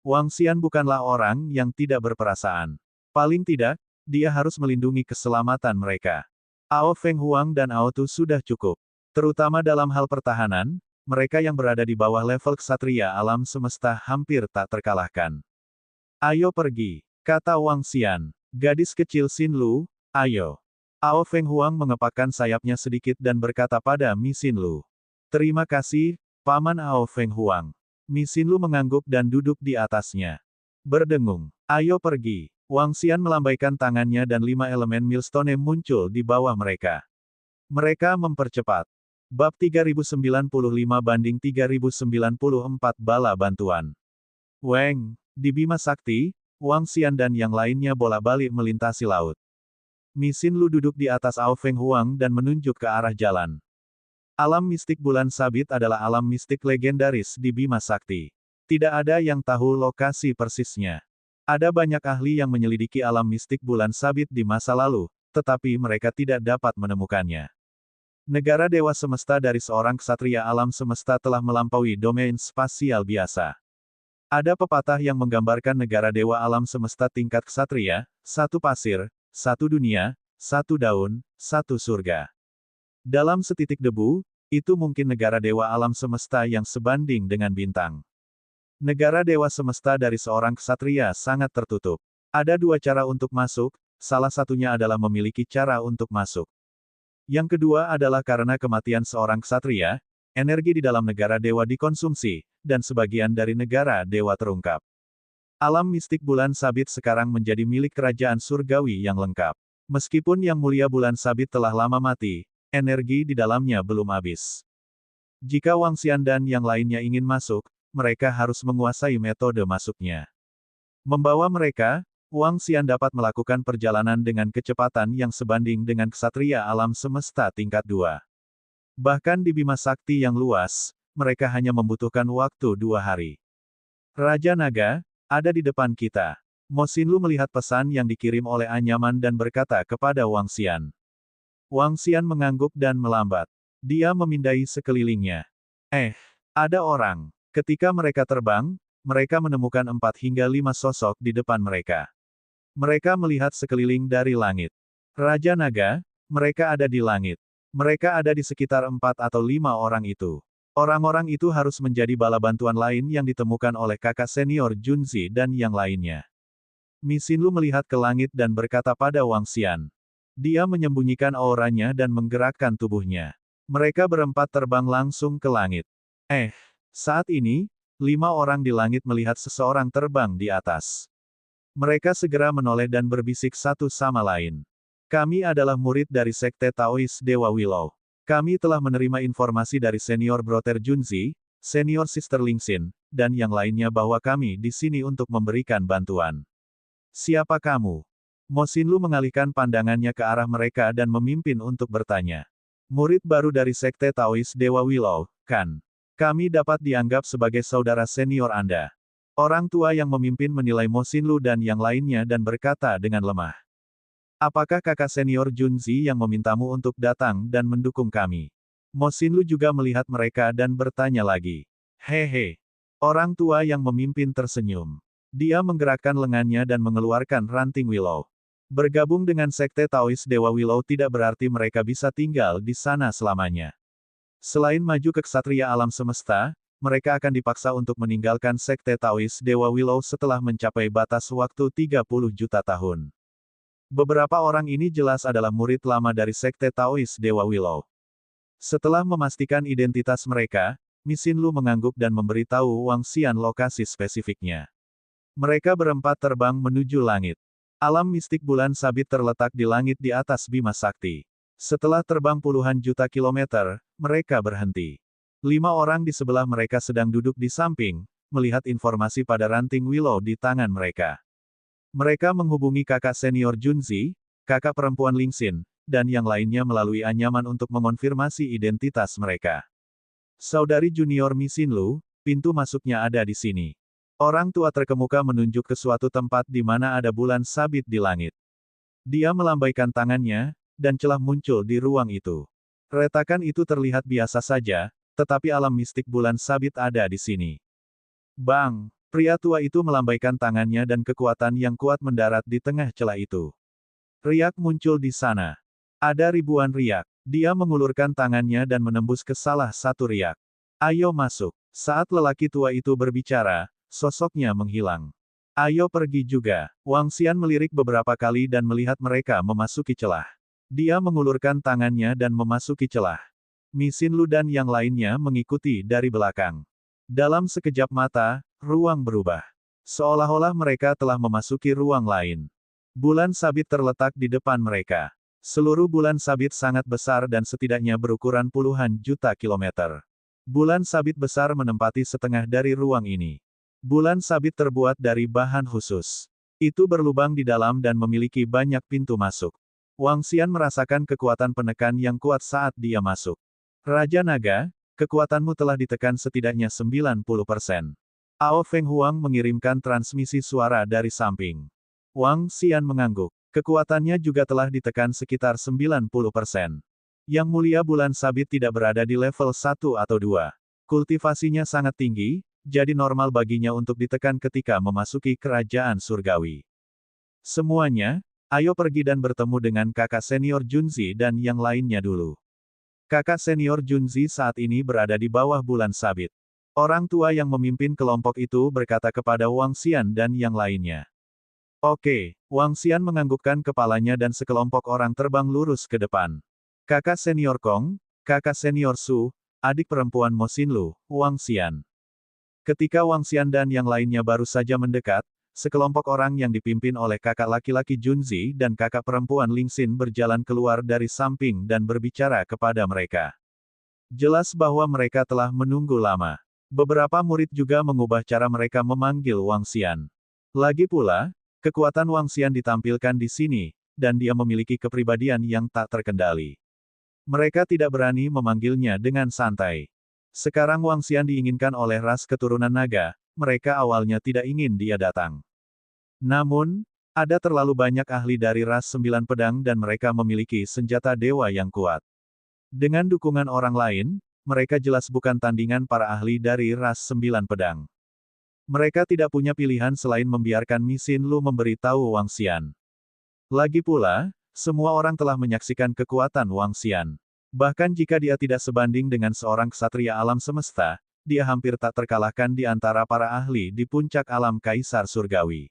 Wang Xian bukanlah orang yang tidak berperasaan. Paling tidak, dia harus melindungi keselamatan mereka. Ao Feng Huang dan Ao Tu sudah cukup. Terutama dalam hal pertahanan, mereka yang berada di bawah level ksatria alam semesta hampir tak terkalahkan. Ayo pergi, kata Wang Xian. Gadis kecil Xinlu, ayo. Ao Feng Huang mengepakkan sayapnya sedikit dan berkata pada Mi Xinlu. Terima kasih, Paman Ao Feng Huang. Mi Xinlu mengangguk dan duduk di atasnya. Berdengung. Ayo pergi. Wang Xian melambaikan tangannya dan 5 elemen Millstone muncul di bawah mereka. Mereka mempercepat. Bab 3095-3094 Bala Bantuan. Weng, di Bima Sakti, Wang Xian dan yang lainnya bolak-balik melintasi laut. Mi Xinlu duduk di atas Ao Feng Huang dan menunjuk ke arah jalan. Alam mistik bulan sabit adalah alam mistik legendaris di Bima Sakti. Tidak ada yang tahu lokasi persisnya. Ada banyak ahli yang menyelidiki alam mistik bulan sabit di masa lalu, tetapi mereka tidak dapat menemukannya. Negara dewa semesta dari seorang ksatria alam semesta telah melampaui domain spasial biasa. Ada pepatah yang menggambarkan negara dewa alam semesta tingkat ksatria, satu pasir, satu dunia, satu daun, satu surga. Dalam setitik debu, itu mungkin negara dewa alam semesta yang sebanding dengan bintang. Negara dewa semesta dari seorang ksatria sangat tertutup. Ada dua cara untuk masuk, salah satunya adalah memiliki cara untuk masuk. Yang kedua adalah karena kematian seorang ksatria, energi di dalam negara dewa dikonsumsi, dan sebagian dari negara dewa terungkap. Alam mistik bulan sabit sekarang menjadi milik kerajaan surgawi yang lengkap. Meskipun yang mulia bulan sabit telah lama mati, energi di dalamnya belum habis. Jika Wang Xian dan yang lainnya ingin masuk, mereka harus menguasai metode masuknya. Membawa mereka, Wang Xian dapat melakukan perjalanan dengan kecepatan yang sebanding dengan ksatria alam semesta tingkat 2. Bahkan di Bima Sakti yang luas, mereka hanya membutuhkan waktu 2 hari. Raja Naga, ada di depan kita. Mo Xinlu melihat pesan yang dikirim oleh Anyaman dan berkata kepada Wang Xian. Wang Xian mengangguk dan melambat. Dia memindai sekelilingnya. Ada orang. Ketika mereka terbang, mereka menemukan 4 hingga 5 sosok di depan mereka. Mereka melihat sekeliling dari langit. Raja Naga, mereka ada di langit. Mereka ada di sekitar 4 atau 5 orang itu. Orang-orang itu harus menjadi bala bantuan lain yang ditemukan oleh kakak senior Junzi dan yang lainnya. Mi Xinlu melihat ke langit dan berkata pada Wang Xian. Dia menyembunyikan auranya dan menggerakkan tubuhnya. Mereka berempat terbang langsung ke langit. Saat ini, 5 orang di langit melihat seseorang terbang di atas. Mereka segera menoleh dan berbisik satu sama lain. Kami adalah murid dari Sekte Taois Dewa Willow. Kami telah menerima informasi dari senior Brother Junzi, senior Sister Lingxin, dan yang lainnya bahwa kami di sini untuk memberikan bantuan. Siapa kamu? Mo Xinlu mengalihkan pandangannya ke arah mereka dan memimpin untuk bertanya. Murid baru dari Sekte Taois Dewa Willow, kan? Kami dapat dianggap sebagai saudara senior Anda. Orang tua yang memimpin menilai Mo Xinlu dan yang lainnya dan berkata dengan lemah. Apakah kakak senior Junzi yang memintamu untuk datang dan mendukung kami? Mo Xinlu juga melihat mereka dan bertanya lagi. Hehe. Orang tua yang memimpin tersenyum. Dia menggerakkan lengannya dan mengeluarkan ranting Willow. Bergabung dengan Sekte Taois Dewa Willow tidak berarti mereka bisa tinggal di sana selamanya. Selain maju ke ksatria alam semesta, mereka akan dipaksa untuk meninggalkan Sekte Taois Dewa Willow setelah mencapai batas waktu 30 juta tahun. Beberapa orang ini jelas adalah murid lama dari Sekte Taois Dewa Willow. Setelah memastikan identitas mereka, Mi Xinlu mengangguk dan memberitahu Wang Xian lokasi spesifiknya. Mereka berempat terbang menuju langit. Alam mistik bulan sabit terletak di langit di atas Bima Sakti. Setelah terbang puluhan juta kilometer, mereka berhenti. 5 orang di sebelah mereka sedang duduk di samping, melihat informasi pada ranting Willow di tangan mereka. Mereka menghubungi kakak senior Junzi, kakak perempuan Lingxin, dan yang lainnya melalui Anyaman untuk mengonfirmasi identitas mereka. Saudari junior Mi Xinlu, pintu masuknya ada di sini. Orang tua terkemuka menunjuk ke suatu tempat di mana ada bulan sabit di langit. Dia melambaikan tangannya, dan celah muncul di ruang itu. Retakan itu terlihat biasa saja, tetapi alam mistik bulan sabit ada di sini. Bang! Pria tua itu melambaikan tangannya dan kekuatan yang kuat mendarat di tengah celah itu. Riak muncul di sana. Ada ribuan riak. Dia mengulurkan tangannya dan menembus ke salah satu riak. Ayo masuk. Saat lelaki tua itu berbicara, sosoknya menghilang. Ayo pergi juga. Wang Xian melirik beberapa kali dan melihat mereka memasuki celah. Dia mengulurkan tangannya dan memasuki celah. Mi Xinlu dan yang lainnya mengikuti dari belakang. Dalam sekejap mata, ruang berubah. Seolah-olah mereka telah memasuki ruang lain. Bulan sabit terletak di depan mereka. Seluruh bulan sabit sangat besar dan setidaknya berukuran puluhan juta kilometer. Bulan sabit besar menempati setengah dari ruang ini. Bulan sabit terbuat dari bahan khusus. Itu berlubang di dalam dan memiliki banyak pintu masuk. Wang Xian merasakan kekuatan penekan yang kuat saat dia masuk. Raja Naga, kekuatanmu telah ditekan setidaknya 90%. Ao Feng Huang mengirimkan transmisi suara dari samping. Wang Xian mengangguk. Kekuatannya juga telah ditekan sekitar 90%. Yang Mulia Bulan Sabit tidak berada di level 1 atau 2. Kultivasinya sangat tinggi, jadi normal baginya untuk ditekan ketika memasuki kerajaan surgawi. Semuanya, ayo pergi dan bertemu dengan kakak senior Junzi dan yang lainnya dulu. Kakak senior Junzi saat ini berada di bawah Bulan Sabit. Orang tua yang memimpin kelompok itu berkata kepada Wang Xian dan yang lainnya. Oke, Wang Xian menganggukkan kepalanya dan sekelompok orang terbang lurus ke depan. Kakak senior Kong, kakak senior Su, adik perempuan Mo Xinlu, Wang Xian. Ketika Wang Xian dan yang lainnya baru saja mendekat, sekelompok orang yang dipimpin oleh kakak laki-laki Junzi dan kakak perempuan Ling Xin berjalan keluar dari samping dan berbicara kepada mereka. Jelas bahwa mereka telah menunggu lama. Beberapa murid juga mengubah cara mereka memanggil Wang Xian. Lagi pula, kekuatan Wang Xian ditampilkan di sini, dan dia memiliki kepribadian yang tak terkendali. Mereka tidak berani memanggilnya dengan santai. Sekarang Wang Xian diinginkan oleh ras keturunan naga, mereka awalnya tidak ingin dia datang. Namun, ada terlalu banyak ahli dari ras 9 pedang dan mereka memiliki senjata dewa yang kuat. Dengan dukungan orang lain, mereka jelas bukan tandingan para ahli dari ras 9 pedang. Mereka tidak punya pilihan selain membiarkan Mi Xinlu memberitahu Wang Xian. Lagi pula, semua orang telah menyaksikan kekuatan Wang Xian. Bahkan jika dia tidak sebanding dengan seorang ksatria alam semesta, dia hampir tak terkalahkan di antara para ahli di puncak alam kaisar surgawi.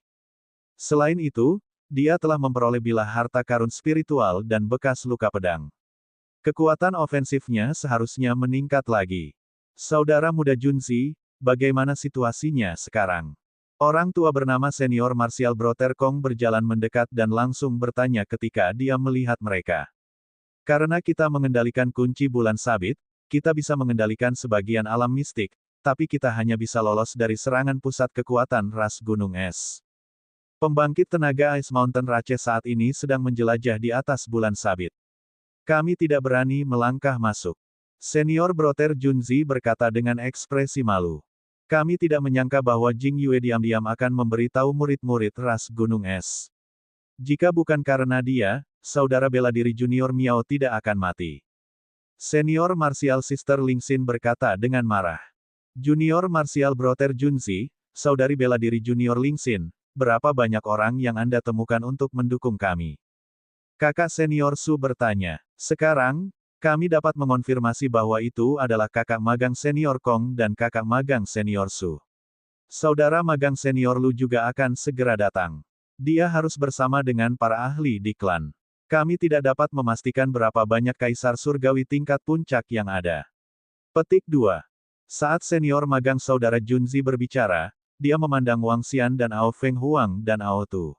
Selain itu, dia telah memperoleh bilah harta karun spiritual dan bekas luka pedang. Kekuatan ofensifnya seharusnya meningkat lagi. Saudara muda Junzi, bagaimana situasinya sekarang? Orang tua bernama senior martial Brother Kong berjalan mendekat dan langsung bertanya ketika dia melihat mereka. Karena kita mengendalikan kunci bulan sabit, kita bisa mengendalikan sebagian alam mistik, tapi kita hanya bisa lolos dari serangan pusat kekuatan ras gunung es. Pembangkit tenaga Ice Mountain Rache saat ini sedang menjelajah di atas bulan sabit. Kami tidak berani melangkah masuk. Senior Brother Junzi berkata dengan ekspresi malu. Kami tidak menyangka bahwa Jing Yue diam-diam akan memberitahu murid-murid ras gunung es. Jika bukan karena dia, saudara bela diri junior Miao tidak akan mati. Senior Martial Sister Ling Xin berkata dengan marah. Junior Martial Brother Junzi, saudari bela diri junior Ling Xin, berapa banyak orang yang Anda temukan untuk mendukung kami? Kakak senior Su bertanya. Sekarang, kami dapat mengonfirmasi bahwa itu adalah kakak magang senior Kong dan kakak magang senior Su. Saudara magang senior Lu juga akan segera datang. Dia harus bersama dengan para ahli di klan. Kami tidak dapat memastikan berapa banyak kaisar surgawi tingkat puncak yang ada. Petik 2. Saat senior magang saudara Junzi berbicara, dia memandang Wang Xian dan Ao Feng Huang dan Ao Tu.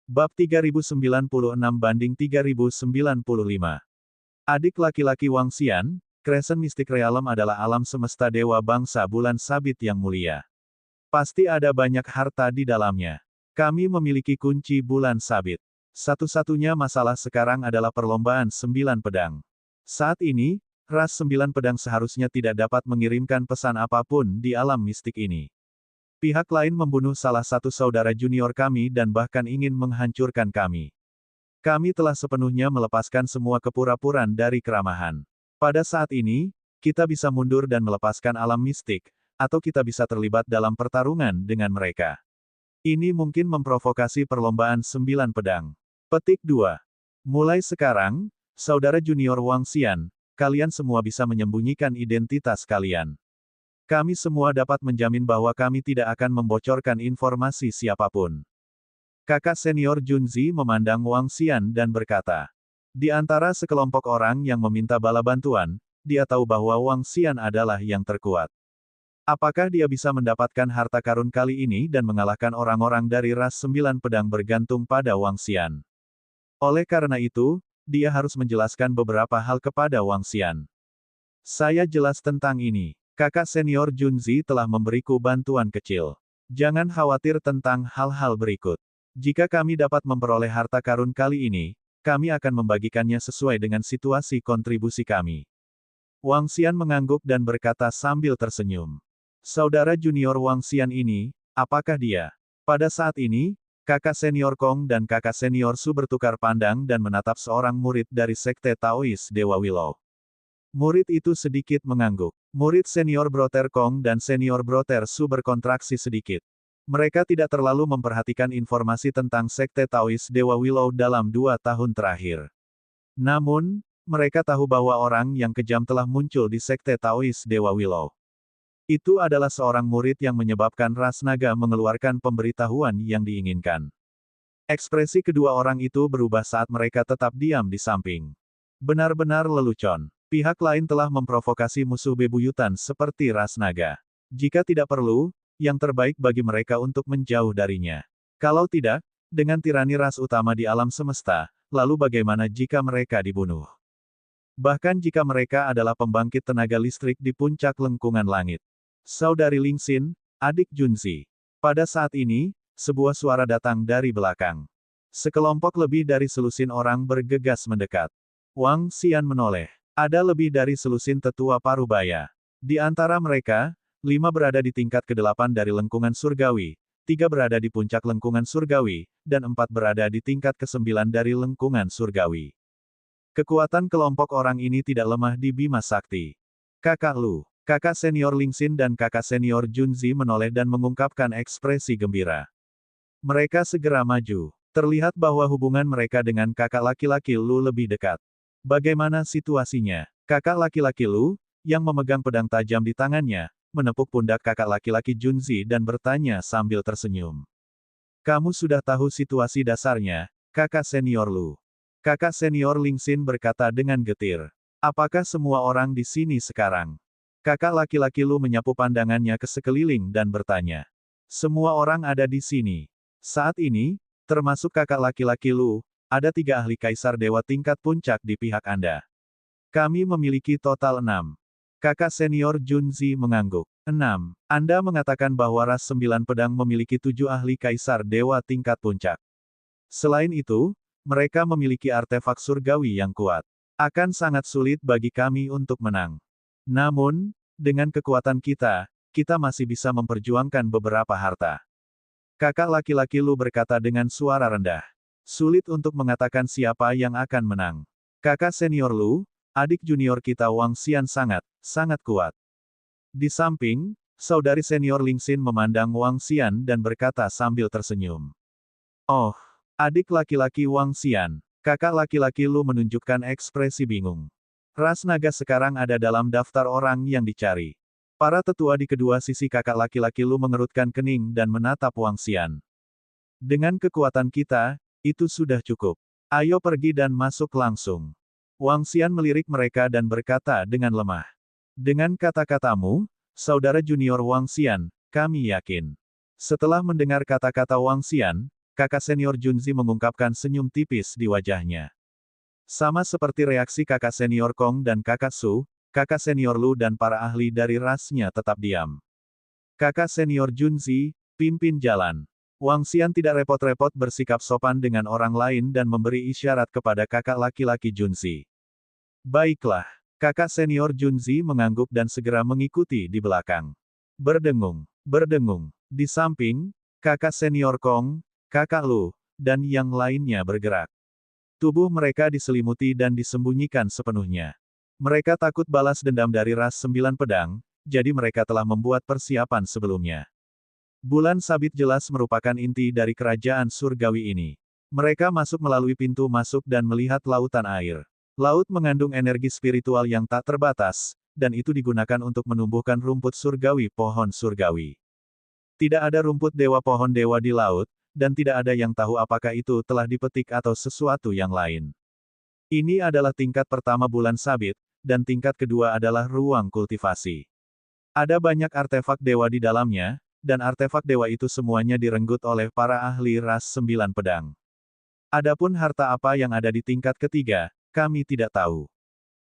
Bab 3096-3095. Adik laki-laki Wang Xian, Crescent Mystic Realm adalah alam semesta dewa bangsa bulan sabit yang mulia. Pasti ada banyak harta di dalamnya. Kami memiliki kunci bulan sabit. Satu-satunya masalah sekarang adalah perlombaan 9 pedang. Saat ini, ras 9 pedang seharusnya tidak dapat mengirimkan pesan apapun di alam mistik ini. Pihak lain membunuh salah satu saudara junior kami dan bahkan ingin menghancurkan kami. Kami telah sepenuhnya melepaskan semua kepura-puran dari keramahan. Pada saat ini, kita bisa mundur dan melepaskan alam mistik, atau kita bisa terlibat dalam pertarungan dengan mereka. Ini mungkin memprovokasi perlombaan 9 pedang. Petik 2. Mulai sekarang, saudara junior Wang Xian, kalian semua bisa menyembunyikan identitas kalian. Kami semua dapat menjamin bahwa kami tidak akan membocorkan informasi siapapun. Kakak senior Junzi memandang Wang Xian dan berkata. Di antara sekelompok orang yang meminta bala bantuan, dia tahu bahwa Wang Xian adalah yang terkuat. Apakah dia bisa mendapatkan harta karun kali ini dan mengalahkan orang-orang dari ras 9 pedang bergantung pada Wang Xian. Oleh karena itu, dia harus menjelaskan beberapa hal kepada Wang Xian. Saya jelas tentang ini. Kakak senior Junzi telah memberiku bantuan kecil. Jangan khawatir tentang hal-hal berikut. Jika kami dapat memperoleh harta karun kali ini, kami akan membagikannya sesuai dengan situasi kontribusi kami. Wang Xian mengangguk dan berkata sambil tersenyum. Saudara junior Wang Xian ini, apakah dia? Pada saat ini, Kakak senior Kong dan kakak senior Su bertukar pandang dan menatap seorang murid dari sekte Taois Dewa Willow. Murid itu sedikit mengangguk. Murid senior Brother Kong dan senior Brother Su berkontraksi sedikit. Mereka tidak terlalu memperhatikan informasi tentang sekte Taois Dewa Willow dalam 2 tahun terakhir. Namun, mereka tahu bahwa orang yang kejam telah muncul di sekte Taois Dewa Willow. Itu adalah seorang murid yang menyebabkan ras naga mengeluarkan pemberitahuan yang diinginkan. Ekspresi kedua orang itu berubah saat mereka tetap diam di samping. Benar-benar lelucon. Pihak lain telah memprovokasi musuh bebuyutan seperti ras naga. Jika tidak perlu, yang terbaik bagi mereka untuk menjauh darinya. Kalau tidak, dengan tirani ras utama di alam semesta, lalu bagaimana jika mereka dibunuh? Bahkan jika mereka adalah pembangkit tenaga listrik di puncak lengkungan langit. Saudari Lingxin, adik Junzi. Pada saat ini, sebuah suara datang dari belakang. Sekelompok lebih dari selusin orang bergegas mendekat. Wang Xian menoleh. Ada lebih dari selusin tetua parubaya. Di antara mereka, 5 berada di tingkat ke-8 dari lengkungan surgawi, 3 berada di puncak lengkungan surgawi, dan 4 berada di tingkat ke-9 dari lengkungan surgawi. Kekuatan kelompok orang ini tidak lemah di Bima Sakti. Kakak Lu. Kakak senior Lingxin dan kakak senior Junzi menoleh dan mengungkapkan ekspresi gembira. Mereka segera maju. Terlihat bahwa hubungan mereka dengan kakak laki-laki Lu lebih dekat. Bagaimana situasinya? Kakak laki-laki Lu, yang memegang pedang tajam di tangannya, menepuk pundak kakak laki-laki Junzi dan bertanya sambil tersenyum. Kamu sudah tahu situasi dasarnya, kakak senior Lu. Kakak senior Lingxin berkata dengan getir. Apakah semua orang di sini sekarang? Kakak laki-laki Lu menyapu pandangannya ke sekeliling dan bertanya. Semua orang ada di sini. Saat ini, termasuk kakak laki-laki Lu, ada 3 ahli kaisar dewa tingkat puncak di pihak Anda. Kami memiliki total 6. Kakak senior Junzi mengangguk. 6. Anda mengatakan bahwa ras 9 pedang memiliki 7 ahli kaisar dewa tingkat puncak. Selain itu, mereka memiliki artefak surgawi yang kuat. Akan sangat sulit bagi kami untuk menang. Namun, dengan kekuatan kita, kita masih bisa memperjuangkan beberapa harta. Kakak laki-laki Lu berkata dengan suara rendah. Sulit untuk mengatakan siapa yang akan menang. Kakak senior Lu, adik junior kita Wang Xian sangat kuat. Di samping, saudari senior Lingxin memandang Wang Xian dan berkata sambil tersenyum. Oh, adik laki-laki Wang Xian. Kakak laki-laki Lu menunjukkan ekspresi bingung. Ras naga sekarang ada dalam daftar orang yang dicari. Para tetua di kedua sisi kakak laki-laki Lu mengerutkan kening dan menatap Wang Xian. Dengan kekuatan kita, itu sudah cukup. Ayo pergi dan masuk langsung. Wang Xian melirik mereka dan berkata dengan lemah. Dengan kata-katamu, saudara junior Wang Xian, kami yakin. Setelah mendengar kata-kata Wang Xian, kakak senior Junzi mengungkapkan senyum tipis di wajahnya. Sama seperti reaksi kakak senior Kong dan kakak Su, kakak senior Lu dan para ahli dari rasnya tetap diam. Kakak senior Junzi, pimpin jalan. Wang Xian tidak repot-repot bersikap sopan dengan orang lain dan memberi isyarat kepada kakak laki-laki Junzi. Baiklah. Kakak senior Junzi mengangguk dan segera mengikuti di belakang. Berdengung. Di samping, kakak senior Kong, kakak Lu, dan yang lainnya bergerak. Tubuh mereka diselimuti dan disembunyikan sepenuhnya. Mereka takut balas dendam dari ras 9 pedang, jadi mereka telah membuat persiapan sebelumnya. Bulan sabit jelas merupakan inti dari kerajaan surgawi ini. Mereka masuk melalui pintu masuk dan melihat lautan air. Laut mengandung energi spiritual yang tak terbatas, dan itu digunakan untuk menumbuhkan rumput surgawi pohon surgawi. Tidak ada rumput dewa pohon dewa di laut, dan tidak ada yang tahu apakah itu telah dipetik atau sesuatu yang lain. Ini adalah tingkat pertama bulan sabit, dan tingkat kedua adalah ruang kultivasi. Ada banyak artefak dewa di dalamnya, dan artefak dewa itu semuanya direnggut oleh para ahli ras 9 pedang. Adapun harta apa yang ada di tingkat ketiga, kami tidak tahu.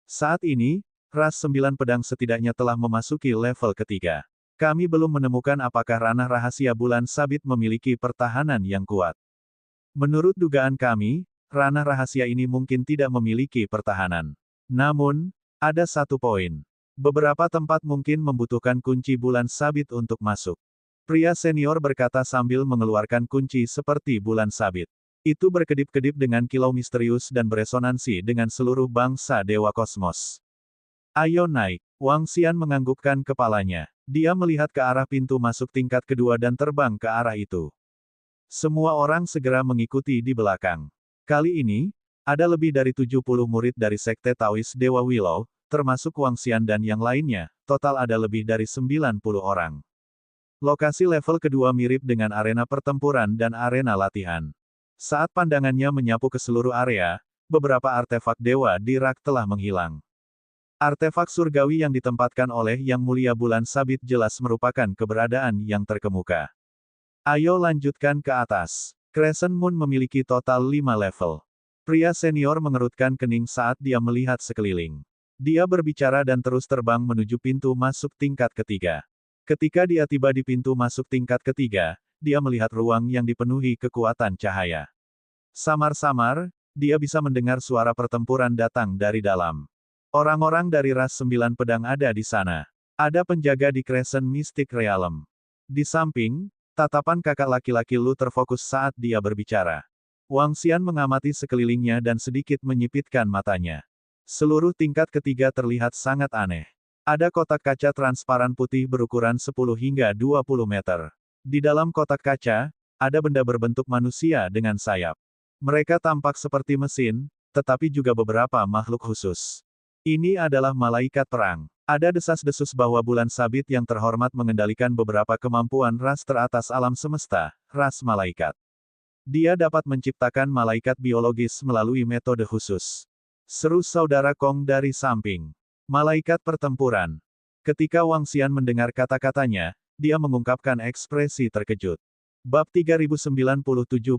Saat ini, ras 9 pedang setidaknya telah memasuki level ketiga. Kami belum menemukan apakah ranah rahasia bulan sabit memiliki pertahanan yang kuat. Menurut dugaan kami, ranah rahasia ini mungkin tidak memiliki pertahanan. Namun, ada satu poin. Beberapa tempat mungkin membutuhkan kunci bulan sabit untuk masuk. Pria senior berkata sambil mengeluarkan kunci seperti bulan sabit. Itu berkedip-kedip dengan kilau misterius dan beresonansi dengan seluruh bangsa Dewa Kosmos. Ayo naik. Wang Xian menganggukkan kepalanya. Dia melihat ke arah pintu masuk tingkat kedua dan terbang ke arah itu. Semua orang segera mengikuti di belakang. Kali ini, ada lebih dari 70 murid dari Sekte Taois Dewa Willow, termasuk Wang Xian dan yang lainnya, total ada lebih dari 90 orang. Lokasi level kedua mirip dengan arena pertempuran dan arena latihan. Saat pandangannya menyapu ke seluruh area, beberapa artefak dewa di rak telah menghilang. Artefak surgawi yang ditempatkan oleh Yang Mulia Bulan Sabit jelas merupakan keberadaan yang terkemuka. Ayo lanjutkan ke atas. Crescent Moon memiliki total 5 level. Pria senior mengerutkan kening saat dia melihat sekeliling. Dia berbicara dan terus terbang menuju pintu masuk tingkat ketiga. Ketika dia tiba di pintu masuk tingkat ketiga, dia melihat ruang yang dipenuhi kekuatan cahaya. Samar-samar, dia bisa mendengar suara pertempuran datang dari dalam. Orang-orang dari ras 9 pedang ada di sana. Ada penjaga di Crescent Mystic Realm. Di samping, tatapan kakak laki-laki Lu terfokus saat dia berbicara. Wang Xian mengamati sekelilingnya dan sedikit menyipitkan matanya. Seluruh tingkat ketiga terlihat sangat aneh. Ada kotak kaca transparan putih berukuran 10 hingga 20 meter. Di dalam kotak kaca, ada benda berbentuk manusia dengan sayap. Mereka tampak seperti mesin, tetapi juga beberapa makhluk khusus. Ini adalah malaikat perang. Ada desas-desus bahwa Bulan Sabit yang terhormat mengendalikan beberapa kemampuan ras teratas alam semesta, ras malaikat. Dia dapat menciptakan malaikat biologis melalui metode khusus. Seru saudara Kong dari samping. Malaikat pertempuran. Ketika Wang Xian mendengar kata-katanya, dia mengungkapkan ekspresi terkejut. Bab 3097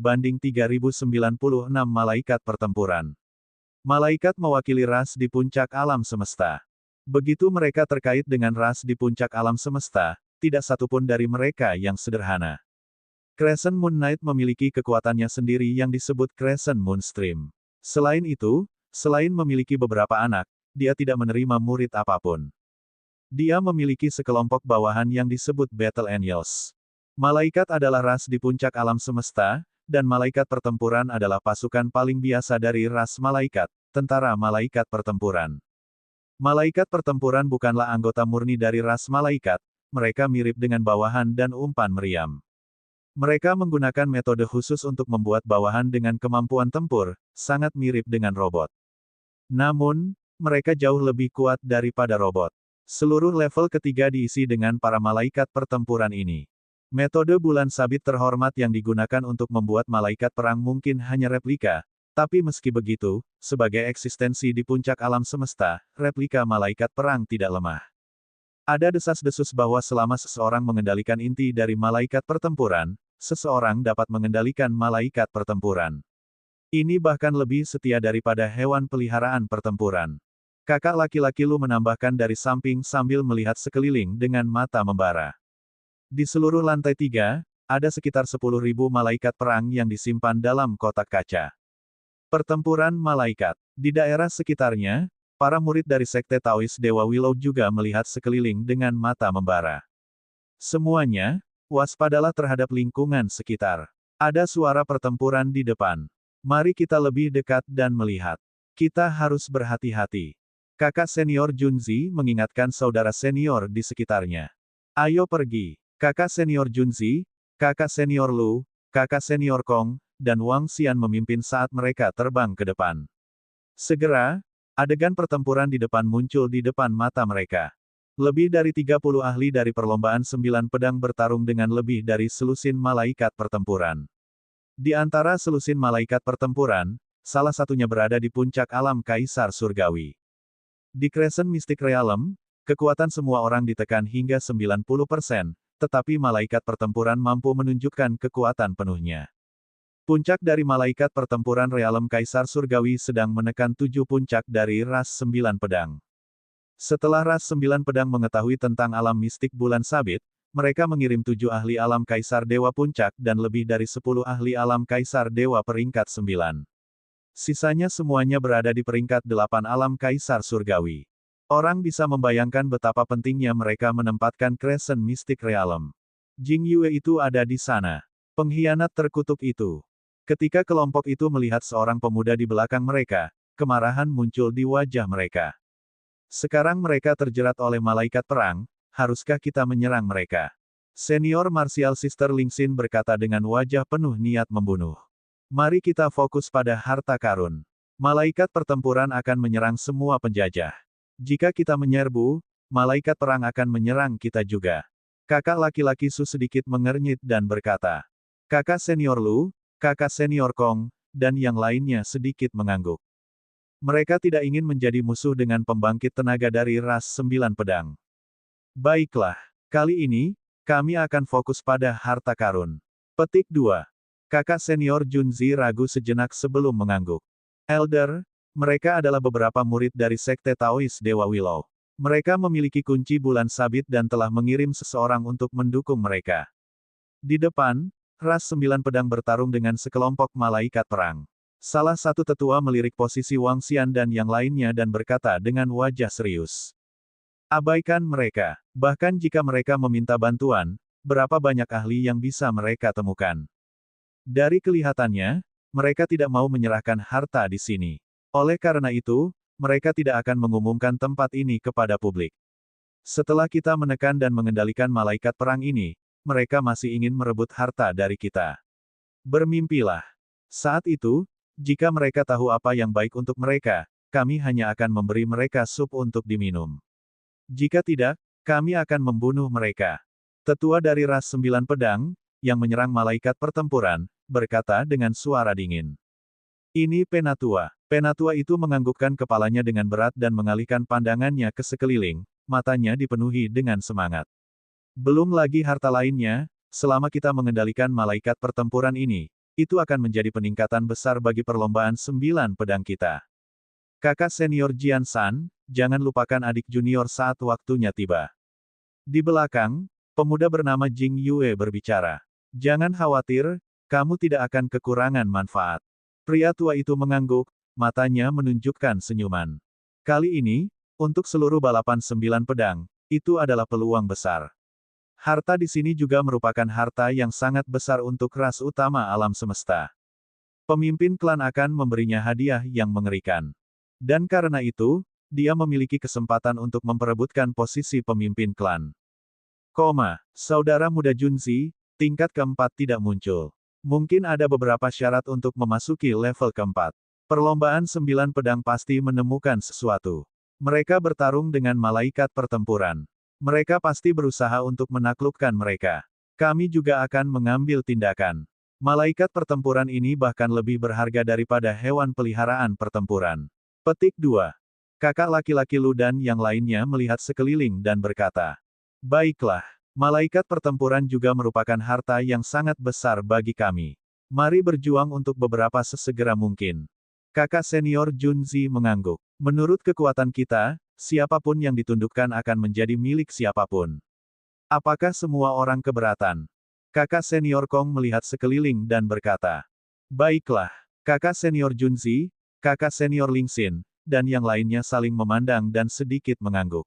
banding 3096 Malaikat Pertempuran. Malaikat mewakili ras di puncak alam semesta. Begitu mereka terkait dengan ras di puncak alam semesta, tidak satupun dari mereka yang sederhana. Crescent Moon Knight memiliki kekuatannya sendiri yang disebut Crescent Moon Stream. Selain itu, selain memiliki beberapa anak, dia tidak menerima murid apapun. Dia memiliki sekelompok bawahan yang disebut Battle Angels. Malaikat adalah ras di puncak alam semesta, dan malaikat pertempuran adalah pasukan paling biasa dari ras malaikat, tentara malaikat pertempuran. Malaikat pertempuran bukanlah anggota murni dari ras malaikat, mereka mirip dengan bawahan dan umpan meriam. Mereka menggunakan metode khusus untuk membuat bawahan dengan kemampuan tempur, sangat mirip dengan robot. Namun, mereka jauh lebih kuat daripada robot. Seluruh level ketiga diisi dengan para malaikat pertempuran ini. Metode bulan sabit terhormat yang digunakan untuk membuat malaikat perang mungkin hanya replika, tapi meski begitu, sebagai eksistensi di puncak alam semesta, replika malaikat perang tidak lemah. Ada desas-desus bahwa selama seseorang mengendalikan inti dari malaikat pertempuran, seseorang dapat mengendalikan malaikat pertempuran. Ini bahkan lebih setia daripada hewan peliharaan pertempuran. Kakak laki-laki Lu menambahkan dari samping sambil melihat sekeliling dengan mata membara. Di seluruh lantai 3, ada sekitar 10.000 malaikat perang yang disimpan dalam kotak kaca. Pertempuran malaikat. Di daerah sekitarnya, para murid dari Sekte Taois Dewa Willow juga melihat sekeliling dengan mata membara. Semuanya, waspadalah terhadap lingkungan sekitar. Ada suara pertempuran di depan. Mari kita lebih dekat dan melihat. Kita harus berhati-hati. Kakak senior Junzi mengingatkan saudara senior di sekitarnya. Ayo pergi. Kakak senior Junzi, kakak senior Lu, kakak senior Kong, dan Wang Xian memimpin saat mereka terbang ke depan. Segera, adegan pertempuran di depan muncul di depan mata mereka. Lebih dari 30 ahli dari perlombaan 9 pedang bertarung dengan lebih dari selusin malaikat pertempuran. Di antara selusin malaikat pertempuran, salah satunya berada di puncak alam Kaisar Surgawi. Di Crescent Mystic Realm, kekuatan semua orang ditekan hingga 90%, tetapi malaikat pertempuran mampu menunjukkan kekuatan penuhnya. Puncak dari malaikat pertempuran Realm Kaisar Surgawi sedang menekan 7 puncak dari ras 9 pedang. Setelah ras 9 pedang mengetahui tentang alam mistik bulan sabit, mereka mengirim 7 ahli alam Kaisar Dewa Puncak dan lebih dari 10 ahli alam Kaisar Dewa peringkat 9. Sisanya semuanya berada di peringkat 8 alam Kaisar Surgawi. Orang bisa membayangkan betapa pentingnya mereka menempatkan Crescent Mystic Realm. Jing Yue itu ada di sana. Pengkhianat terkutuk itu. Ketika kelompok itu melihat seorang pemuda di belakang mereka, kemarahan muncul di wajah mereka. Sekarang mereka terjerat oleh malaikat perang, haruskah kita menyerang mereka? Senior Martial Sister Lingxin berkata dengan wajah penuh niat membunuh. Mari kita fokus pada harta karun. Malaikat pertempuran akan menyerang semua penjajah. Jika kita menyerbu, malaikat perang akan menyerang kita juga. Kakak laki-laki Su sedikit mengernyit dan berkata. Kakak senior Lu, kakak senior Kong, dan yang lainnya sedikit mengangguk. Mereka tidak ingin menjadi musuh dengan pembangkit tenaga dari ras 9 pedang. Baiklah, kali ini, kami akan fokus pada harta karun. Petik 2. Kakak senior Junzi ragu sejenak sebelum mengangguk. Elder, mereka adalah beberapa murid dari Sekte Taois Dewa Willow. Mereka memiliki kunci bulan sabit dan telah mengirim seseorang untuk mendukung mereka. Di depan, ras 9 pedang bertarung dengan sekelompok malaikat perang. Salah satu tetua melirik posisi Wang Xian dan yang lainnya dan berkata dengan wajah serius. Abaikan mereka. Bahkan jika mereka meminta bantuan, berapa banyak ahli yang bisa mereka temukan. Dari kelihatannya, mereka tidak mau menyerahkan harta di sini. Oleh karena itu, mereka tidak akan mengumumkan tempat ini kepada publik. Setelah kita menekan dan mengendalikan malaikat perang ini, mereka masih ingin merebut harta dari kita. Bermimpilah. Saat itu, jika mereka tahu apa yang baik untuk mereka, kami hanya akan memberi mereka sup untuk diminum. Jika tidak, kami akan membunuh mereka. Tetua dari ras 9 pedang, yang menyerang malaikat pertempuran, berkata dengan suara dingin. Ini Penatua. Penatua itu menganggukkan kepalanya dengan berat dan mengalihkan pandangannya ke sekeliling, matanya dipenuhi dengan semangat. Belum lagi harta lainnya, selama kita mengendalikan malaikat pertempuran ini, itu akan menjadi peningkatan besar bagi perlombaan 9 pedang kita. Kakak senior Jian San, jangan lupakan adik junior saat waktunya tiba. Di belakang, pemuda bernama Jing Yue berbicara. Jangan khawatir, kamu tidak akan kekurangan manfaat. Pria tua itu mengangguk, matanya menunjukkan senyuman. Kali ini, untuk seluruh balapan 9 pedang, itu adalah peluang besar. Harta di sini juga merupakan harta yang sangat besar untuk ras utama alam semesta. Pemimpin klan akan memberinya hadiah yang mengerikan. Dan karena itu, dia memiliki kesempatan untuk memperebutkan posisi pemimpin klan. Saudara muda Junzi, tingkat keempat tidak muncul. Mungkin ada beberapa syarat untuk memasuki level keempat. Perlombaan 9 pedang pasti menemukan sesuatu. Mereka bertarung dengan malaikat pertempuran. Mereka pasti berusaha untuk menaklukkan mereka. Kami juga akan mengambil tindakan. Malaikat pertempuran ini bahkan lebih berharga daripada hewan peliharaan pertempuran. Petik 2. Kakak laki-laki Lu dan yang lainnya melihat sekeliling dan berkata. Baiklah. Malaikat pertempuran juga merupakan harta yang sangat besar bagi kami. Mari berjuang untuk beberapa sesegera mungkin. Kakak senior Junzi mengangguk. Menurut kekuatan kita, siapapun yang ditundukkan akan menjadi milik siapapun. Apakah semua orang keberatan? Kakak senior Kong melihat sekeliling dan berkata. Baiklah. Kakak senior Junzi, kakak senior Lingxin, dan yang lainnya saling memandang dan sedikit mengangguk.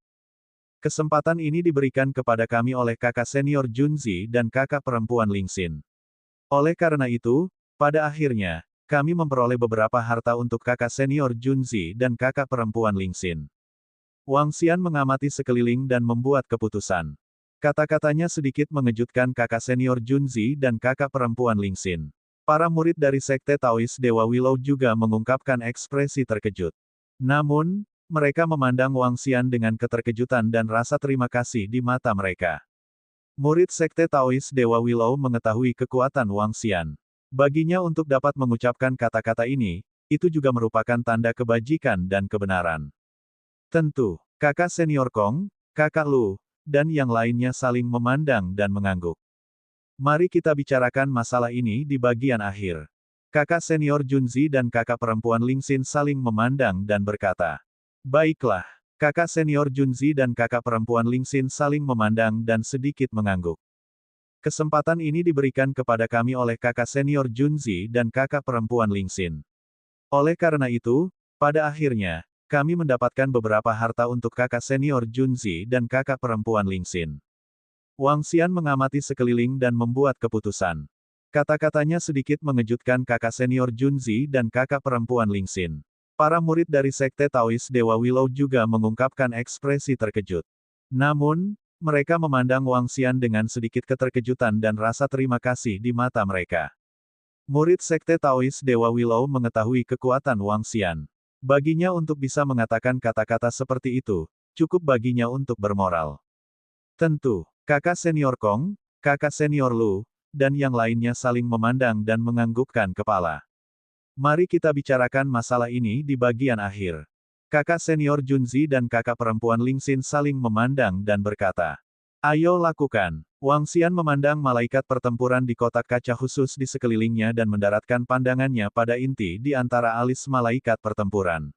Kesempatan ini diberikan kepada kami oleh kakak senior Junzi dan kakak perempuan Lingxin. Oleh karena itu, pada akhirnya, kami memperoleh beberapa harta untuk kakak senior Junzi dan kakak perempuan Lingxin. Wang Xian mengamati sekeliling dan membuat keputusan. Kata-katanya sedikit mengejutkan kakak senior Junzi dan kakak perempuan Lingxin. Para murid dari Sekte Taois Dewa Willow juga mengungkapkan ekspresi terkejut. Namun, mereka memandang Wang Xian dengan keterkejutan dan rasa terima kasih di mata mereka. Murid Sekte Taois Dewa Willow mengetahui kekuatan Wang Xian. Baginya untuk dapat mengucapkan kata-kata ini, itu juga merupakan tanda kebajikan dan kebenaran. Tentu, kakak senior Kong, kakak Lu, dan yang lainnya saling memandang dan mengangguk. Mari kita bicarakan masalah ini di bagian akhir. Kakak senior Junzi dan kakak perempuan Lingxin saling memandang dan berkata. Baiklah, kakak senior Junzi dan kakak perempuan Lingxin saling memandang dan sedikit mengangguk. Kesempatan ini diberikan kepada kami oleh kakak senior Junzi dan kakak perempuan Lingxin. Oleh karena itu, pada akhirnya, kami mendapatkan beberapa harta untuk kakak senior Junzi dan kakak perempuan Lingxin. Wang Xian mengamati sekeliling dan membuat keputusan. Kata-katanya sedikit mengejutkan kakak senior Junzi dan kakak perempuan Ling Xin. Para murid dari Sekte Taois Dewa Willow juga mengungkapkan ekspresi terkejut. Namun, mereka memandang Wang Xian dengan sedikit keterkejutan dan rasa terima kasih di mata mereka. Murid Sekte Taois Dewa Willow mengetahui kekuatan Wang Xian. Baginya untuk bisa mengatakan kata-kata seperti itu, cukup baginya untuk bermoral. Tentu, kakak senior Kong, kakak senior Lu, dan yang lainnya saling memandang dan menganggukkan kepala. Mari kita bicarakan masalah ini di bagian akhir. Kakak senior Junzi dan kakak perempuan Ling Xin saling memandang dan berkata, "Ayo lakukan." Wang Xian memandang malaikat pertempuran di kotak kaca khusus di sekelilingnya dan mendaratkan pandangannya pada inti di antara alis malaikat pertempuran.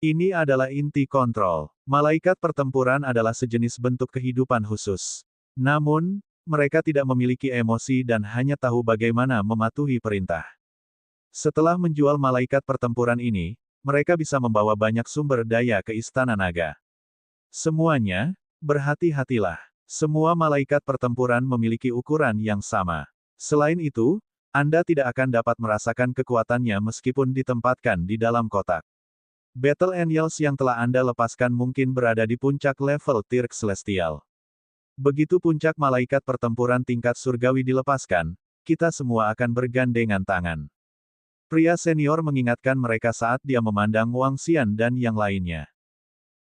Ini adalah inti kontrol. Malaikat pertempuran adalah sejenis bentuk kehidupan khusus. Namun, mereka tidak memiliki emosi dan hanya tahu bagaimana mematuhi perintah. Setelah menjual malaikat pertempuran ini, mereka bisa membawa banyak sumber daya ke Istana Naga. Semuanya, berhati-hatilah. Semua malaikat pertempuran memiliki ukuran yang sama. Selain itu, Anda tidak akan dapat merasakan kekuatannya meskipun ditempatkan di dalam kotak. Battle Angels yang telah Anda lepaskan mungkin berada di puncak level Tirk Celestial. Begitu puncak malaikat pertempuran tingkat surgawi dilepaskan, kita semua akan bergandengan tangan. Pria senior mengingatkan mereka saat dia memandang Wang Xian dan yang lainnya.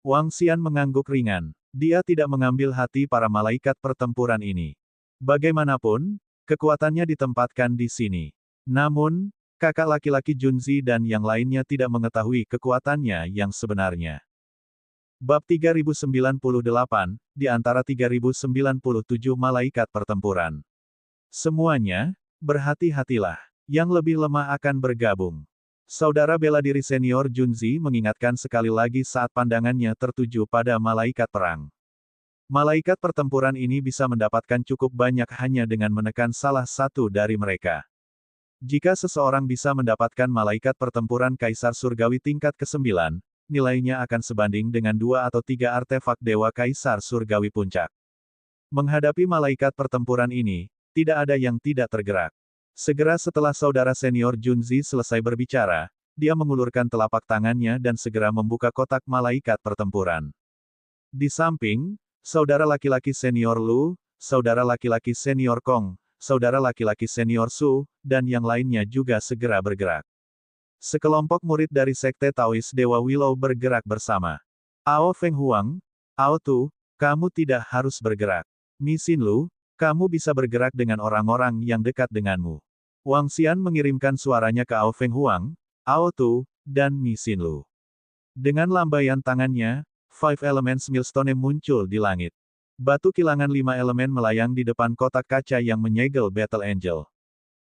Wang Xian mengangguk ringan. Dia tidak mengambil hati para malaikat pertempuran ini. Bagaimanapun, kekuatannya ditempatkan di sini. Namun, kakak laki-laki Junzi dan yang lainnya tidak mengetahui kekuatannya yang sebenarnya. Bab 3098, di antara 3097 malaikat pertempuran. Semuanya, berhati-hatilah. Yang lebih lemah akan bergabung. Saudara bela diri senior Junzi mengingatkan sekali lagi saat pandangannya tertuju pada malaikat perang. Malaikat pertempuran ini bisa mendapatkan cukup banyak hanya dengan menekan salah satu dari mereka. Jika seseorang bisa mendapatkan malaikat pertempuran Kaisar Surgawi tingkat ke-9, nilainya akan sebanding dengan 2 atau 3 artefak Dewa Kaisar Surgawi Puncak. Menghadapi malaikat pertempuran ini, tidak ada yang tidak tergerak. Segera setelah saudara senior Junzi selesai berbicara, dia mengulurkan telapak tangannya dan segera membuka kotak malaikat pertempuran. Di samping, saudara laki-laki senior Lu, saudara laki-laki senior Kong, saudara laki-laki senior Su, dan yang lainnya juga segera bergerak. Sekelompok murid dari Sekte Taois Dewa Willow bergerak bersama. Ao Feng Huang, Ao Tu, kamu tidak harus bergerak. Mi Xin Lu, kamu bisa bergerak dengan orang-orang yang dekat denganmu. Wang Xian mengirimkan suaranya ke Ao Feng Huang, Ao Tu, dan Mi Xin Lu. Dengan lambaian tangannya, Five Elements Millstone muncul di langit. Batu kilangan 5 elemen melayang di depan kotak kaca yang menyegel Battle Angel.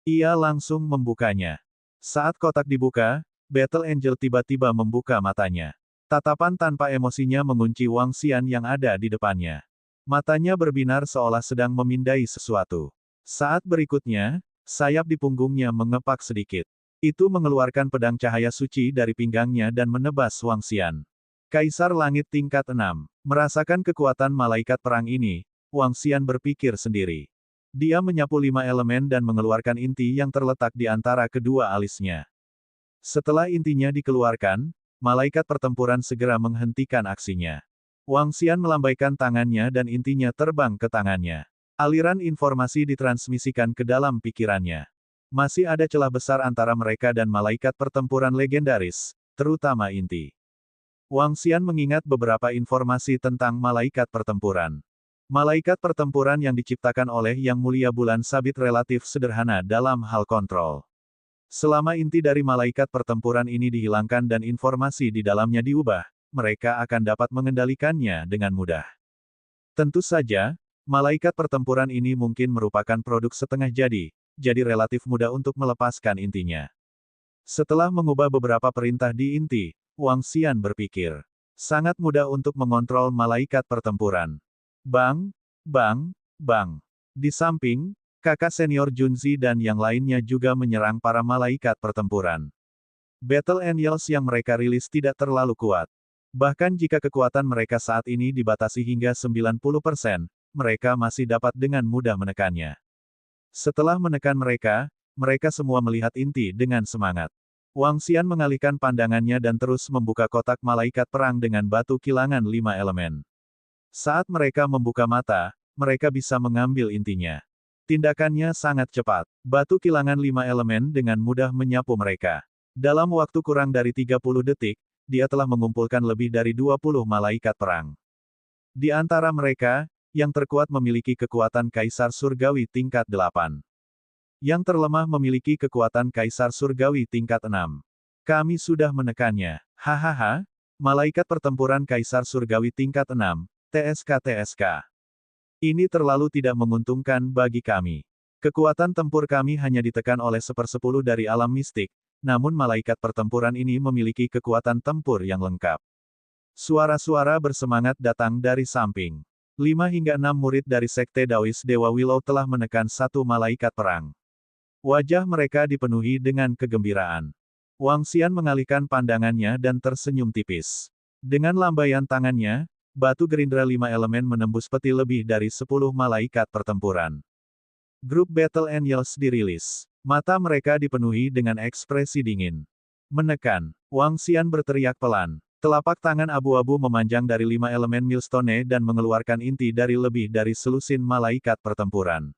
Ia langsung membukanya. Saat kotak dibuka, Battle Angel tiba-tiba membuka matanya. Tatapan tanpa emosinya mengunci Wang Xian yang ada di depannya. Matanya berbinar seolah sedang memindai sesuatu. Saat berikutnya, sayap di punggungnya mengepak sedikit. Itu mengeluarkan pedang cahaya suci dari pinggangnya dan menebas Wang Xian. Kaisar Langit tingkat 6. Merasakan kekuatan malaikat perang ini, Wang Xian berpikir sendiri. Dia menyapu 5 elemen dan mengeluarkan inti yang terletak di antara kedua alisnya. Setelah intinya dikeluarkan, malaikat pertempuran segera menghentikan aksinya. Wang Xian melambaikan tangannya dan intinya terbang ke tangannya. Aliran informasi ditransmisikan ke dalam pikirannya. Masih ada celah besar antara mereka dan malaikat pertempuran legendaris, terutama inti. Wang Xian mengingat beberapa informasi tentang malaikat pertempuran. Malaikat pertempuran yang diciptakan oleh Yang Mulia Bulan Sabit relatif sederhana dalam hal kontrol. Selama inti dari malaikat pertempuran ini dihilangkan dan informasi di dalamnya diubah, mereka akan dapat mengendalikannya dengan mudah. Tentu saja, malaikat pertempuran ini mungkin merupakan produk setengah jadi relatif mudah untuk melepaskan intinya. Setelah mengubah beberapa perintah di inti, Wang Xian berpikir. Sangat mudah untuk mengontrol malaikat pertempuran. Bang, bang, bang. Di samping, kakak senior Junzi dan yang lainnya juga menyerang para malaikat pertempuran. Battle Angels yang mereka rilis tidak terlalu kuat. Bahkan jika kekuatan mereka saat ini dibatasi hingga 90%, mereka masih dapat dengan mudah menekannya. Setelah menekan mereka, mereka semua melihat inti dengan semangat. Wang Xian mengalihkan pandangannya dan terus membuka kotak malaikat perang dengan batu kilangan 5 elemen. Saat mereka membuka mata, mereka bisa mengambil intinya. Tindakannya sangat cepat. Batu kilangan 5 elemen dengan mudah menyapu mereka. Dalam waktu kurang dari 30 detik, dia telah mengumpulkan lebih dari 20 malaikat perang. Di antara mereka, yang terkuat memiliki kekuatan Kaisar Surgawi tingkat 8. Yang terlemah memiliki kekuatan Kaisar Surgawi tingkat 6. Kami sudah menekannya. Hahaha, malaikat pertempuran Kaisar Surgawi tingkat 6, TSK. Ini terlalu tidak menguntungkan bagi kami. Kekuatan tempur kami hanya ditekan oleh 1/10 dari alam mistik, namun malaikat pertempuran ini memiliki kekuatan tempur yang lengkap. Suara-suara bersemangat datang dari samping. 5 hingga 6 murid dari Sekte Daois Dewa Willow telah menekan satu malaikat perang. Wajah mereka dipenuhi dengan kegembiraan. Wang Xian mengalihkan pandangannya dan tersenyum tipis. Dengan lambaian tangannya, batu gerindra 5 elemen menembus peti lebih dari 10 malaikat pertempuran. Grup Battle Angels dirilis. Mata mereka dipenuhi dengan ekspresi dingin. Menekan. Wang Xian berteriak pelan. Telapak tangan abu-abu memanjang dari 5 elemen Millstone dan mengeluarkan inti dari lebih dari selusin malaikat pertempuran.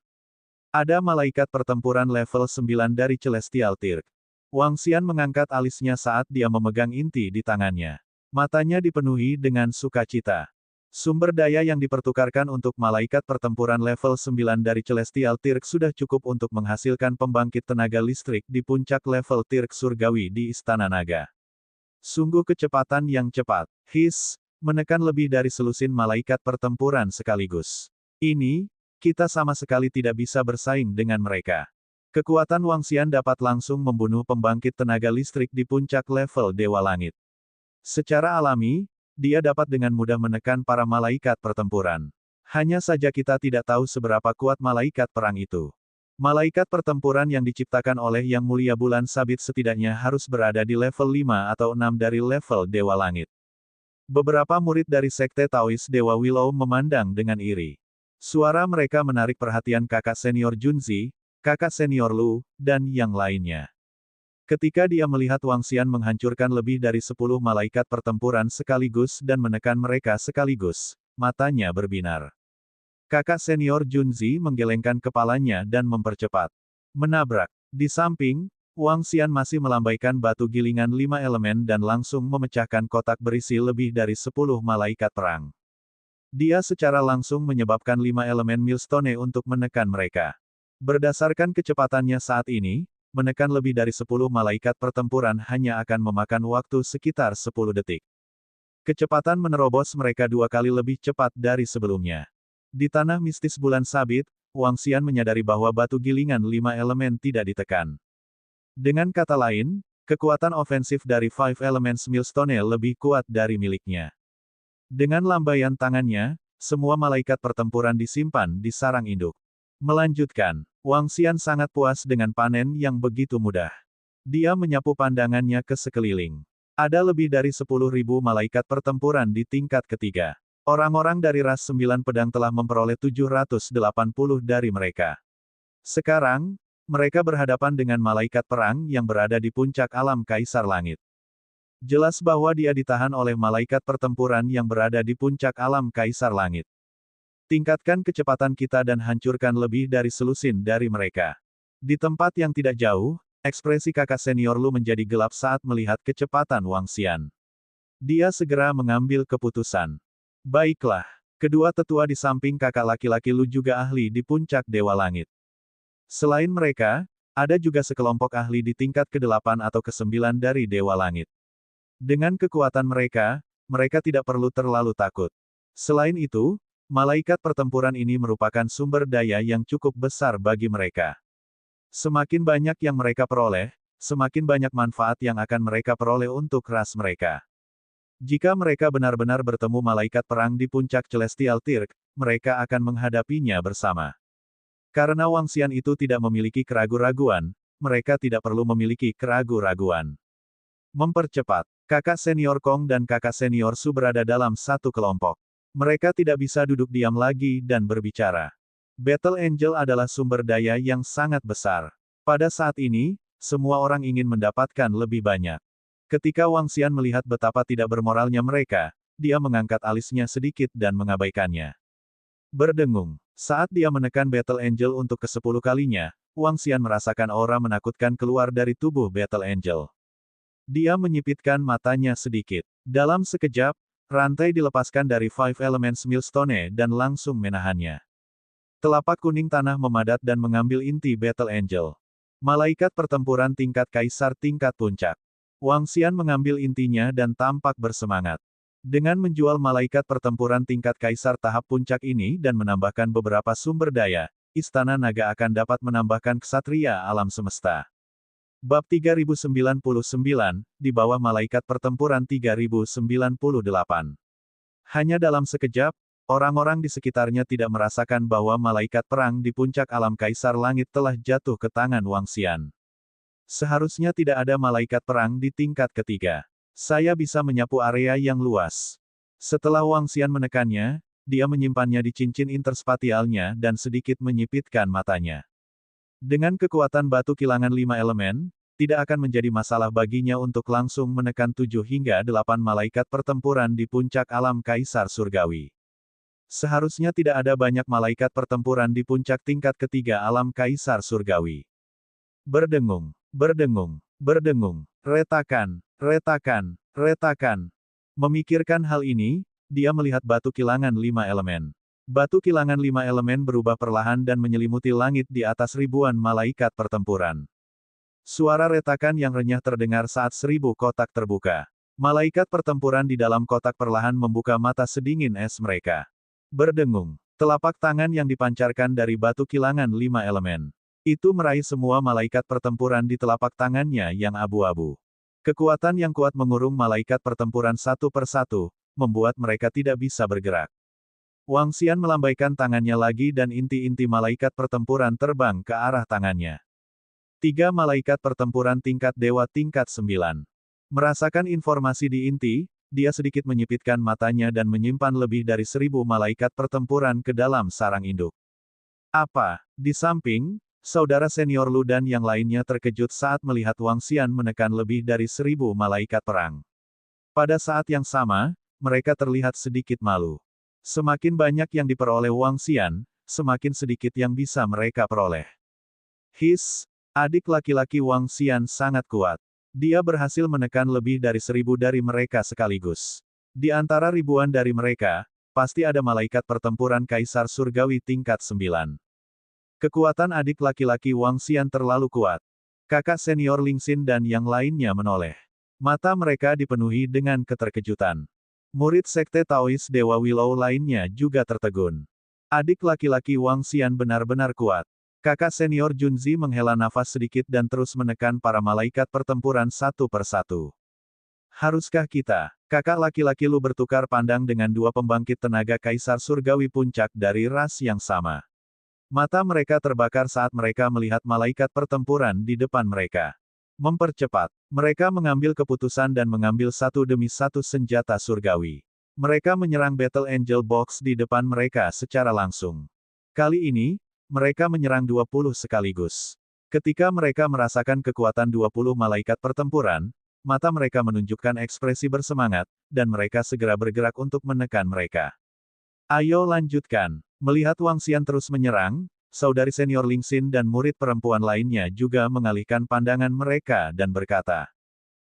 Ada malaikat pertempuran level 9 dari Celestial Tirk. Wang Xian mengangkat alisnya saat dia memegang inti di tangannya. Matanya dipenuhi dengan sukacita. Sumber daya yang dipertukarkan untuk malaikat pertempuran level 9 dari Celestial Tirk sudah cukup untuk menghasilkan pembangkit tenaga listrik di puncak level Tirk Surgawi di Istana Naga. Sungguh kecepatan yang cepat. Menekan lebih dari selusin malaikat pertempuran sekaligus. Ini, kita sama sekali tidak bisa bersaing dengan mereka. Kekuatan Wang Xian dapat langsung membunuh pembangkit tenaga listrik di puncak level Dewa Langit. Secara alami, dia dapat dengan mudah menekan para malaikat pertempuran. Hanya saja kita tidak tahu seberapa kuat malaikat perang itu. Malaikat pertempuran yang diciptakan oleh Yang Mulia Bulan Sabit setidaknya harus berada di level 5 atau 6 dari level Dewa Langit. Beberapa murid dari Sekte Taois Dewa Willow memandang dengan iri. Suara mereka menarik perhatian kakak senior Junzi, kakak senior Lu, dan yang lainnya. Ketika dia melihat Wang Xian menghancurkan lebih dari 10 malaikat pertempuran sekaligus dan menekan mereka sekaligus, matanya berbinar. Kakak senior Junzi menggelengkan kepalanya dan mempercepat. Menabrak. Di samping, Wang Xian masih melambaikan batu gilingan 5 elemen dan langsung memecahkan kotak berisi lebih dari 10 malaikat perang. Dia secara langsung menyebabkan 5 elemen Millstone untuk menekan mereka. Berdasarkan kecepatannya saat ini, menekan lebih dari 10 malaikat pertempuran hanya akan memakan waktu sekitar 10 detik. Kecepatan menerobos mereka 2 kali lebih cepat dari sebelumnya. Di tanah mistis bulan sabit, Wang Xian menyadari bahwa batu gilingan 5 elemen tidak ditekan. Dengan kata lain, kekuatan ofensif dari Five Elements Millstone lebih kuat dari miliknya. Dengan lambaian tangannya, semua malaikat pertempuran disimpan di sarang induk. Melanjutkan, Wang Xian sangat puas dengan panen yang begitu mudah. Dia menyapu pandangannya ke sekeliling. Ada lebih dari 10.000 malaikat pertempuran di tingkat ketiga. Orang-orang dari ras 9 pedang telah memperoleh 780 dari mereka. Sekarang, mereka berhadapan dengan malaikat perang yang berada di puncak alam Kaisar Langit. Jelas bahwa dia ditahan oleh malaikat pertempuran yang berada di puncak alam Kaisar Langit. Tingkatkan kecepatan kita dan hancurkan lebih dari selusin dari mereka. Di tempat yang tidak jauh, ekspresi kakak senior Lu menjadi gelap saat melihat kecepatan Wang Xian. Dia segera mengambil keputusan. Baiklah, kedua tetua di samping kakak laki-laki Lu juga ahli di puncak Dewa Langit. Selain mereka, ada juga sekelompok ahli di tingkat ke-8 atau ke-9 dari Dewa Langit. Dengan kekuatan mereka, mereka tidak perlu terlalu takut. Selain itu, malaikat pertempuran ini merupakan sumber daya yang cukup besar bagi mereka. Semakin banyak yang mereka peroleh, semakin banyak manfaat yang akan mereka peroleh untuk ras mereka. Jika mereka benar-benar bertemu malaikat perang di puncak Celestial Tirk, mereka akan menghadapinya bersama. Karena Wang Xian itu tidak memiliki keraguan-raguan, mereka tidak perlu memiliki keraguan-raguan. Mempercepat, kakak senior Kong dan kakak senior Su berada dalam satu kelompok. Mereka tidak bisa duduk diam lagi dan berbicara. Battle Angel adalah sumber daya yang sangat besar. Pada saat ini, semua orang ingin mendapatkan lebih banyak. Ketika Wang Xian melihat betapa tidak bermoralnya mereka, dia mengangkat alisnya sedikit dan mengabaikannya. Berdengung. Saat dia menekan Battle Angel untuk ke-10 kalinya, Wang Xian merasakan aura menakutkan keluar dari tubuh Battle Angel. Dia menyipitkan matanya sedikit. Dalam sekejap, rantai dilepaskan dari Five Elements Millstone dan langsung menahannya. Telapak kuning tanah memadat dan mengambil inti Battle Angel. Malaikat pertempuran tingkat kaisar tingkat puncak. Wang Xian mengambil intinya dan tampak bersemangat. Dengan menjual malaikat pertempuran tingkat kaisar tahap puncak ini dan menambahkan beberapa sumber daya, Istana Naga akan dapat menambahkan ksatria alam semesta. Bab 3099, di bawah malaikat pertempuran 3098. Hanya dalam sekejap, orang-orang di sekitarnya tidak merasakan bahwa malaikat perang di puncak alam kaisar langit telah jatuh ke tangan Wang Xian. Seharusnya tidak ada malaikat perang di tingkat ketiga. Saya bisa menyapu area yang luas. Setelah Wang Xian menekannya, dia menyimpannya di cincin interspatialnya dan sedikit menyipitkan matanya. Dengan kekuatan batu kilangan 5 elemen, tidak akan menjadi masalah baginya untuk langsung menekan 7 hingga 8 malaikat pertempuran di puncak alam kaisar surgawi. Seharusnya tidak ada banyak malaikat pertempuran di puncak tingkat ketiga alam kaisar surgawi. Berdengung, berdengung, berdengung, retakan, retakan, retakan. Memikirkan hal ini, dia melihat batu kilangan 5 elemen. Batu kilangan 5 elemen berubah perlahan dan menyelimuti langit di atas ribuan malaikat pertempuran. Suara retakan yang renyah terdengar saat 1000 kotak terbuka. Malaikat pertempuran di dalam kotak perlahan membuka mata sedingin es mereka. Berdengung. Telapak tangan yang dipancarkan dari batu kilangan 5 elemen. Itu meraih semua malaikat pertempuran di telapak tangannya yang abu-abu. Kekuatan yang kuat mengurung malaikat pertempuran satu persatu, membuat mereka tidak bisa bergerak. Wang Xian melambaikan tangannya lagi dan inti-inti malaikat pertempuran terbang ke arah tangannya. 3 malaikat pertempuran tingkat dewa tingkat 9. Merasakan informasi di inti, dia sedikit menyipitkan matanya dan menyimpan lebih dari 1000 malaikat pertempuran ke dalam sarang induk. Apa? Di samping, saudara senior Lu dan yang lainnya terkejut saat melihat Wang Xian menekan lebih dari 1000 malaikat perang. Pada saat yang sama, mereka terlihat sedikit malu. Semakin banyak yang diperoleh Wang Xian, semakin sedikit yang bisa mereka peroleh. Adik laki-laki Wang Xian sangat kuat. Dia berhasil menekan lebih dari 1000 dari mereka sekaligus. Di antara ribuan dari mereka, pasti ada malaikat pertempuran kaisar surgawi tingkat 9. Kekuatan adik laki-laki Wang Xian terlalu kuat. Kakak senior Ling Xin dan yang lainnya menoleh. Mata mereka dipenuhi dengan keterkejutan. Murid sekte Taois Dewa Willow lainnya juga tertegun. Adik laki-laki Wang Xian benar-benar kuat. Kakak senior Junzi menghela nafas sedikit dan terus menekan para malaikat pertempuran satu persatu. Haruskah kita, kakak laki-laki Lu bertukar pandang dengan 2 pembangkit tenaga kaisar surgawi puncak dari ras yang sama. Mata mereka terbakar saat mereka melihat malaikat pertempuran di depan mereka. Mempercepat, mereka mengambil keputusan dan mengambil satu demi satu senjata surgawi. Mereka menyerang Battle Angel Box di depan mereka secara langsung. Kali ini, mereka menyerang 20 sekaligus. Ketika mereka merasakan kekuatan 20 malaikat pertempuran, mata mereka menunjukkan ekspresi bersemangat, dan mereka segera bergerak untuk menekan mereka. Ayo lanjutkan. Melihat Wang Xian terus menyerang, saudari senior Ling Xin dan murid perempuan lainnya juga mengalihkan pandangan mereka dan berkata,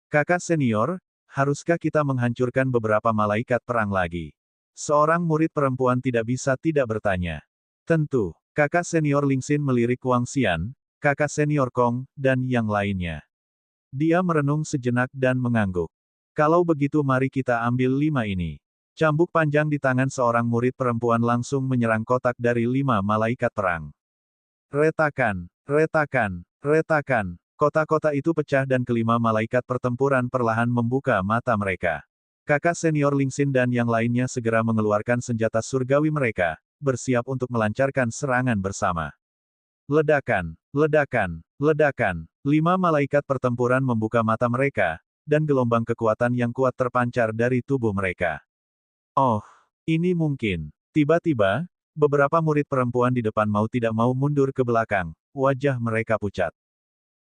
"Kakak senior, haruskah kita menghancurkan beberapa malaikat perang lagi?" Seorang murid perempuan tidak bisa tidak bertanya. Tentu, kakak senior Ling Xin melirik Wang Xian, kakak senior Kong, dan yang lainnya. Dia merenung sejenak dan mengangguk. Kalau begitu mari kita ambil 5 ini. Cambuk panjang di tangan seorang murid perempuan langsung menyerang kotak dari 5 malaikat perang. Retakan, retakan, retakan. Kota-kota itu pecah dan kelima malaikat pertempuran perlahan membuka mata mereka. Kakak senior Ling Xin dan yang lainnya segera mengeluarkan senjata surgawi mereka, bersiap untuk melancarkan serangan bersama. Ledakan, ledakan, ledakan. 5 malaikat pertempuran membuka mata mereka, dan gelombang kekuatan yang kuat terpancar dari tubuh mereka. Oh, Ini mungkin. Tiba-tiba, beberapa murid perempuan di depan mau tidak mau mundur ke belakang, wajah mereka pucat.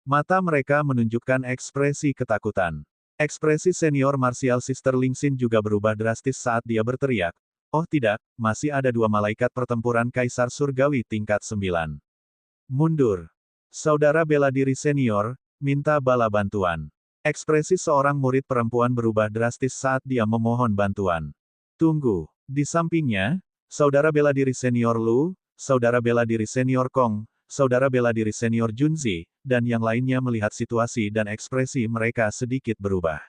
Mata mereka menunjukkan ekspresi ketakutan. Ekspresi senior martial sister Lingxin juga berubah drastis saat dia berteriak, "Oh tidak, masih ada dua malaikat pertempuran Kaisar Surgawi tingkat 9. Mundur. Saudara bela diri senior, minta bala bantuan." Ekspresi seorang murid perempuan berubah drastis saat dia memohon bantuan. Tunggu. Di sampingnya, saudara bela diri senior Lu, saudara bela diri senior Kong, saudara bela diri senior Junzi, dan yang lainnya melihat situasi dan ekspresi mereka sedikit berubah.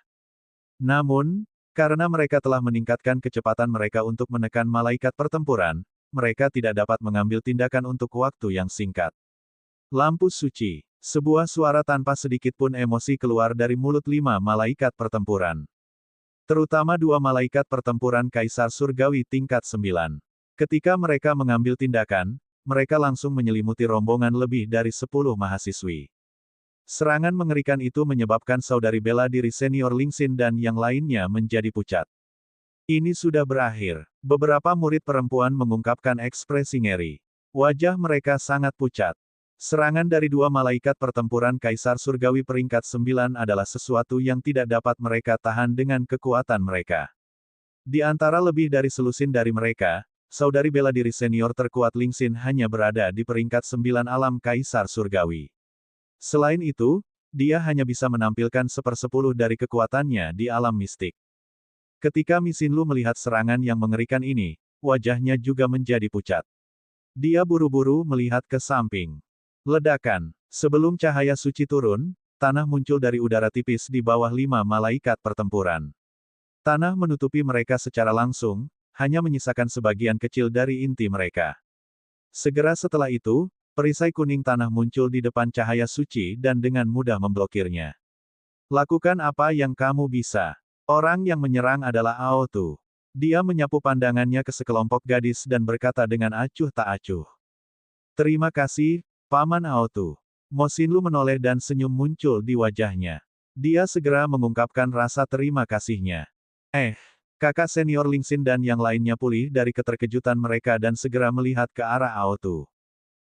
Namun, karena mereka telah meningkatkan kecepatan mereka untuk menekan malaikat pertempuran, mereka tidak dapat mengambil tindakan untuk waktu yang singkat. Lampu suci. Sebuah suara tanpa sedikit pun emosi keluar dari mulut 5 malaikat pertempuran. Terutama 2 malaikat pertempuran Kaisar Surgawi tingkat 9. Ketika mereka mengambil tindakan, mereka langsung menyelimuti rombongan lebih dari 10 mahasiswi. Serangan mengerikan itu menyebabkan saudari bela diri senior Lingxin dan yang lainnya menjadi pucat. Ini sudah berakhir. Beberapa murid perempuan mengungkapkan ekspresi ngeri. Wajah mereka sangat pucat. Serangan dari 2 malaikat pertempuran Kaisar Surgawi peringkat 9 adalah sesuatu yang tidak dapat mereka tahan dengan kekuatan mereka. Di antara lebih dari selusin dari mereka, saudari bela diri senior terkuat Lingxin hanya berada di peringkat 9 alam Kaisar Surgawi. Selain itu, dia hanya bisa menampilkan 1/10 dari kekuatannya di alam mistik. Ketika Misinlu melihat serangan yang mengerikan ini, wajahnya juga menjadi pucat. Dia buru-buru melihat ke samping. Ledakan. Sebelum cahaya suci turun, tanah muncul dari udara tipis di bawah 5 malaikat pertempuran. Tanah menutupi mereka secara langsung, hanya menyisakan sebagian kecil dari inti mereka. Segera setelah itu, perisai kuning tanah muncul di depan cahaya suci dan dengan mudah memblokirnya. Lakukan apa yang kamu bisa. Orang yang menyerang adalah Ao Tu. Dia menyapu pandangannya ke sekelompok gadis dan berkata dengan acuh tak acuh. Terima kasih, Paman Ao Tu. Mo Xinlu menoleh dan senyum muncul di wajahnya. Dia segera mengungkapkan rasa terima kasihnya. Kakak senior Lingxin dan yang lainnya pulih dari keterkejutan mereka dan segera melihat ke arah Ao Tu.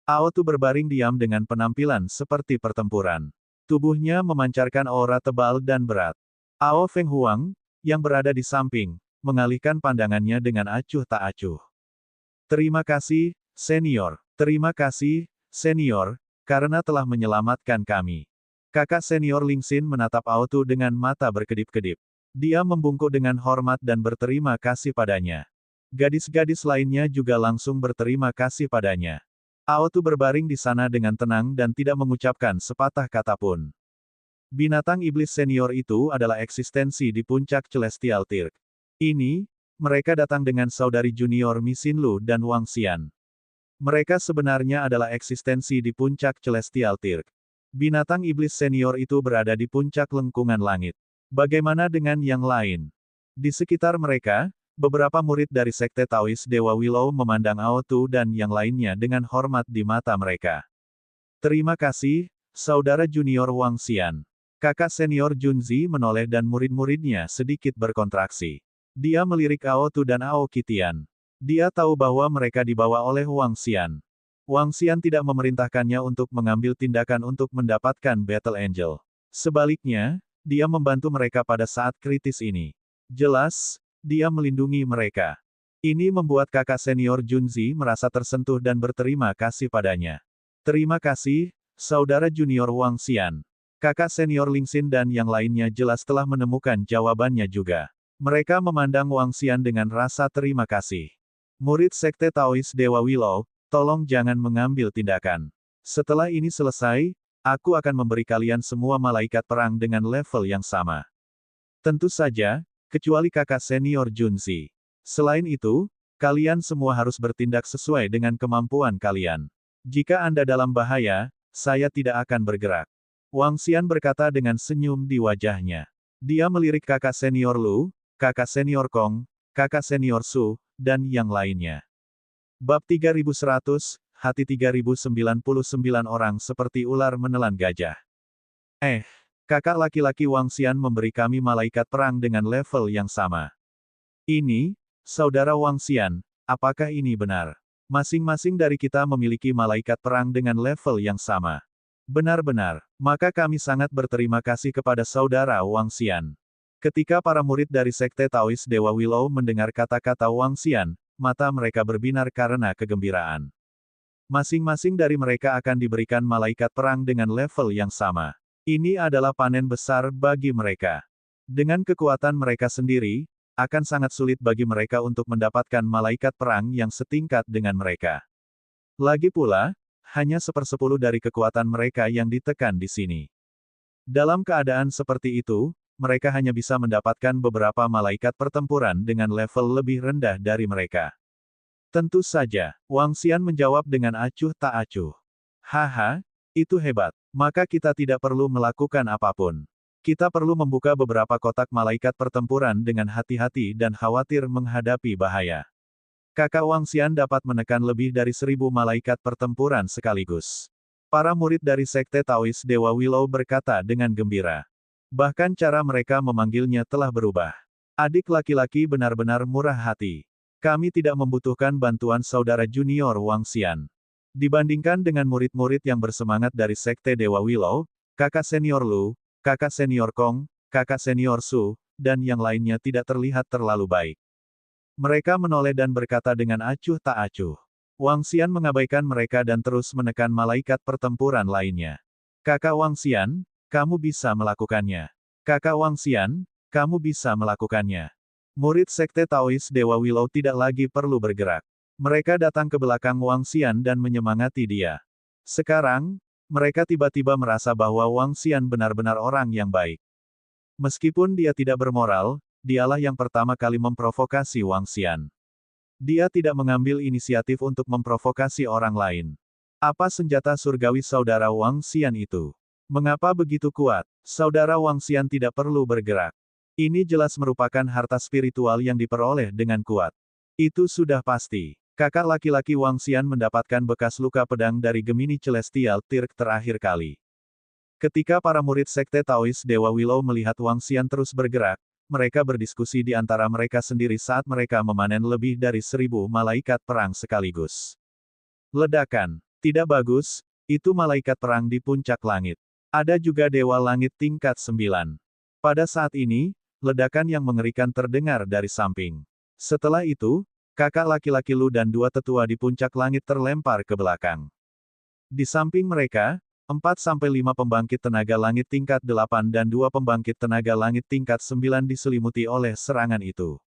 Ao Tu berbaring diam dengan penampilan seperti pertempuran. Tubuhnya memancarkan aura tebal dan berat. Ao Feng Huang, yang berada di samping, mengalihkan pandangannya dengan acuh tak acuh. Terima kasih, senior. Terima kasih, senior, karena telah menyelamatkan kami. Kakak senior Lingxin menatap Ao Tu dengan mata berkedip-kedip. Dia membungkuk dengan hormat dan berterima kasih padanya. Gadis-gadis lainnya juga langsung berterima kasih padanya. Ao Tu berbaring di sana dengan tenang dan tidak mengucapkan sepatah kata pun. Binatang iblis senior itu adalah eksistensi di puncak Celestial Tirk. Ini, mereka datang dengan saudari junior Misinlu dan Wang Xian. Mereka sebenarnya adalah eksistensi di puncak Celestial Tirk. Binatang iblis senior itu berada di puncak lengkungan langit. Bagaimana dengan yang lain? Di sekitar mereka, beberapa murid dari Sekte Taois Dewa Willow memandang Ao Tu dan yang lainnya dengan hormat di mata mereka. Terima kasih, saudara junior Wang Xian. Kakak senior Junzi menoleh dan murid-muridnya sedikit berkontraksi. Dia melirik Ao Tu dan Ao Qitian. Dia tahu bahwa mereka dibawa oleh Wang Xian. Wang Xian tidak memerintahkannya untuk mengambil tindakan untuk mendapatkan Battle Angel. Sebaliknya, dia membantu mereka pada saat kritis ini. Jelas, dia melindungi mereka. Ini membuat kakak senior Junzi merasa tersentuh dan berterima kasih padanya. Terima kasih, saudara junior Wang Xian. Kakak senior Lingxin dan yang lainnya jelas telah menemukan jawabannya juga. Mereka memandang Wang Xian dengan rasa terima kasih. Murid Sekte Taois Dewa Willow, tolong jangan mengambil tindakan. Setelah ini selesai, aku akan memberi kalian semua malaikat perang dengan level yang sama. Tentu saja, kecuali kakak senior Junzi. Selain itu, kalian semua harus bertindak sesuai dengan kemampuan kalian. Jika Anda dalam bahaya, saya tidak akan bergerak. Wang Xian berkata dengan senyum di wajahnya. Dia melirik kakak senior Lu, kakak senior Kong, kakak senior Su, dan yang lainnya. Bab 3100, hati 3099 orang seperti ular menelan gajah. Kakak laki-laki Wang Xian memberi kami malaikat perang dengan level yang sama. Ini, Saudara Wang Xian, apakah ini benar? Masing-masing dari kita memiliki malaikat perang dengan level yang sama. Benar-benar, maka kami sangat berterima kasih kepada saudara Wang Xian. Ketika para murid dari Sekte Taois Dewa Willow mendengar kata-kata Wang Xian, mata mereka berbinar karena kegembiraan. Masing-masing dari mereka akan diberikan malaikat perang dengan level yang sama. Ini adalah panen besar bagi mereka. Dengan kekuatan mereka sendiri, akan sangat sulit bagi mereka untuk mendapatkan malaikat perang yang setingkat dengan mereka. Lagi pula, hanya 1/10 dari kekuatan mereka yang ditekan di sini. Dalam keadaan seperti itu, mereka hanya bisa mendapatkan beberapa malaikat pertempuran dengan level lebih rendah dari mereka. Tentu saja, Wang Xian menjawab dengan acuh tak acuh. Haha, itu hebat. Maka kita tidak perlu melakukan apapun. Kita perlu membuka beberapa kotak malaikat pertempuran dengan hati-hati dan khawatir menghadapi bahaya. Kakak Wang Xian dapat menekan lebih dari 1.000 malaikat pertempuran sekaligus. Para murid dari Sekte Taois Dewa Willow berkata dengan gembira. Bahkan cara mereka memanggilnya telah berubah. Adik laki-laki benar-benar murah hati. Kami tidak membutuhkan bantuan saudara junior Wang Xian. Dibandingkan dengan murid-murid yang bersemangat dari Sekte Dewa Willow, kakak senior Lu, kakak senior Kong, kakak senior Su, dan yang lainnya tidak terlihat terlalu baik. Mereka menoleh dan berkata dengan acuh tak acuh. Wang Xian mengabaikan mereka dan terus menekan malaikat pertempuran lainnya. Kakak Wang Xian, kamu bisa melakukannya. Kakak Wang Xian, kamu bisa melakukannya. Murid Sekte Taois Dewa Willow tidak lagi perlu bergerak. Mereka datang ke belakang Wang Xian dan menyemangati dia. Sekarang, mereka tiba-tiba merasa bahwa Wang Xian benar-benar orang yang baik. Meskipun dia tidak bermoral, dialah yang pertama kali memprovokasi Wang Xian. Dia tidak mengambil inisiatif untuk memprovokasi orang lain. Apa senjata surgawi saudara Wang Xian itu? Mengapa begitu kuat? Saudara Wang Xian tidak perlu bergerak. Ini jelas merupakan harta spiritual yang diperoleh dengan kuat. Itu sudah pasti. Kakak laki-laki Wang Xian mendapatkan bekas luka pedang dari Gemini Celestial Tirk terakhir kali. Ketika para murid Sekte Taois Dewa Willow melihat Wang Xian terus bergerak, mereka berdiskusi di antara mereka sendiri saat mereka memanen lebih dari 1.000 malaikat perang sekaligus. Ledakan. Tidak bagus, itu malaikat perang di puncak langit. Ada juga Dewa Langit tingkat 9. Pada saat ini, ledakan yang mengerikan terdengar dari samping. Setelah itu, kakak laki-laki Lu dan dua tetua di puncak langit terlempar ke belakang. Di samping mereka, 4-5 pembangkit tenaga langit tingkat 8 dan 2 pembangkit tenaga langit tingkat 9 diselimuti oleh serangan itu.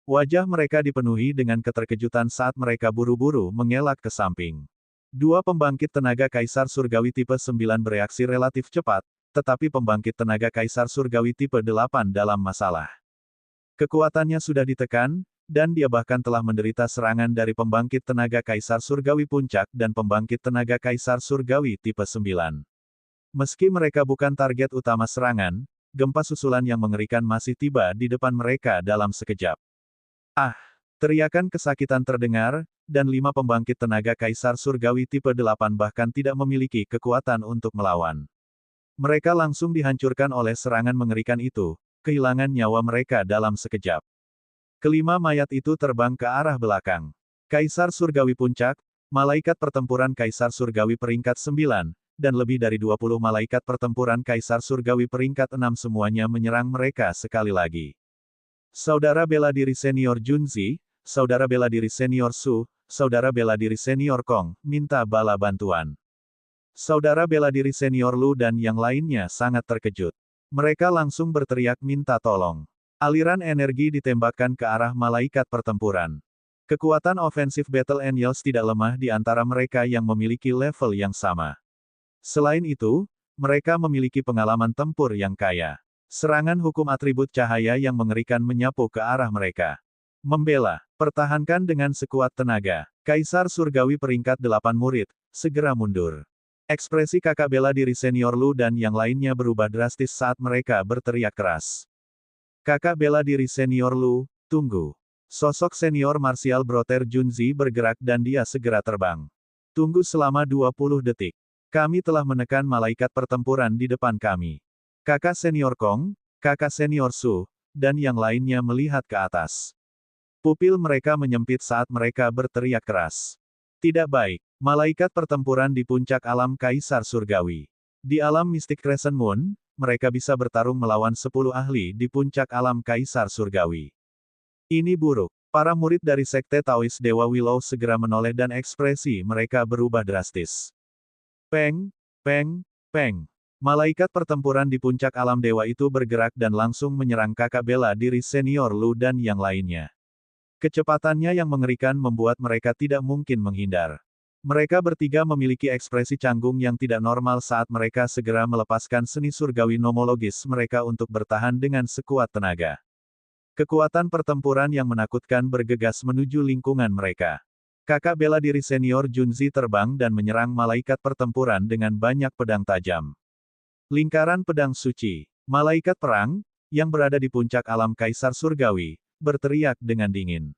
Wajah mereka dipenuhi dengan keterkejutan saat mereka buru-buru mengelak ke samping. 2 pembangkit tenaga Kaisar Surgawi tipe 9 bereaksi relatif cepat, tetapi pembangkit tenaga Kaisar Surgawi tipe 8 dalam masalah. Kekuatannya sudah ditekan, dan dia bahkan telah menderita serangan dari pembangkit tenaga Kaisar Surgawi Puncak dan pembangkit tenaga Kaisar Surgawi tipe 9. Meski mereka bukan target utama serangan, gempa susulan yang mengerikan masih tiba di depan mereka dalam sekejap. Ah! Teriakan kesakitan terdengar, dan 5 pembangkit tenaga Kaisar Surgawi tipe 8 bahkan tidak memiliki kekuatan untuk melawan. Mereka langsung dihancurkan oleh serangan mengerikan itu, kehilangan nyawa mereka dalam sekejap. Kelima mayat itu terbang ke arah belakang. Kaisar Surgawi Puncak, malaikat pertempuran Kaisar Surgawi peringkat 9, dan lebih dari 20 malaikat pertempuran Kaisar Surgawi peringkat 6 semuanya menyerang mereka sekali lagi. Saudara bela diri senior Junzi, saudara bela diri senior Su, saudara bela diri senior Kong, minta bala bantuan. Saudara bela diri senior Lu dan yang lainnya sangat terkejut. Mereka langsung berteriak minta tolong. Aliran energi ditembakkan ke arah malaikat pertempuran. Kekuatan ofensif Battle Angels tidak lemah di antara mereka yang memiliki level yang sama. Selain itu, mereka memiliki pengalaman tempur yang kaya. Serangan hukum atribut cahaya yang mengerikan menyapu ke arah mereka. Membela, pertahankan dengan sekuat tenaga. Kaisar Surgawi peringkat 8 murid, segera mundur. Ekspresi kakak bela diri senior Lu dan yang lainnya berubah drastis saat mereka berteriak keras. Kakak bela diri senior Lu, tunggu. Sosok senior martial Brother Junzi bergerak dan dia segera terbang. Tunggu selama 20 detik. Kami telah menekan malaikat pertempuran di depan kami. Kakak senior Kong, kakak senior Su, dan yang lainnya melihat ke atas. Pupil mereka menyempit saat mereka berteriak keras. Tidak baik. Malaikat pertempuran di puncak alam Kaisar Surgawi. Di alam Mystic Crescent Moon, mereka bisa bertarung melawan 10 ahli di puncak alam Kaisar Surgawi. Ini buruk. Para murid dari Sekte Taois Dewa Willow segera menoleh dan ekspresi mereka berubah drastis. Peng, peng, peng. Malaikat pertempuran di puncak alam dewa itu bergerak dan langsung menyerang kakak bela diri senior Lu dan yang lainnya. Kecepatannya yang mengerikan membuat mereka tidak mungkin menghindar. Mereka bertiga memiliki ekspresi canggung yang tidak normal saat mereka segera melepaskan seni surgawi nomologis mereka untuk bertahan dengan sekuat tenaga. Kekuatan pertempuran yang menakutkan bergegas menuju lingkungan mereka. Kakak bela diri senior Junzi terbang dan menyerang malaikat pertempuran dengan banyak pedang tajam. Lingkaran pedang suci, malaikat perang, yang berada di puncak alam Kaisar Surgawi, berteriak dengan dingin.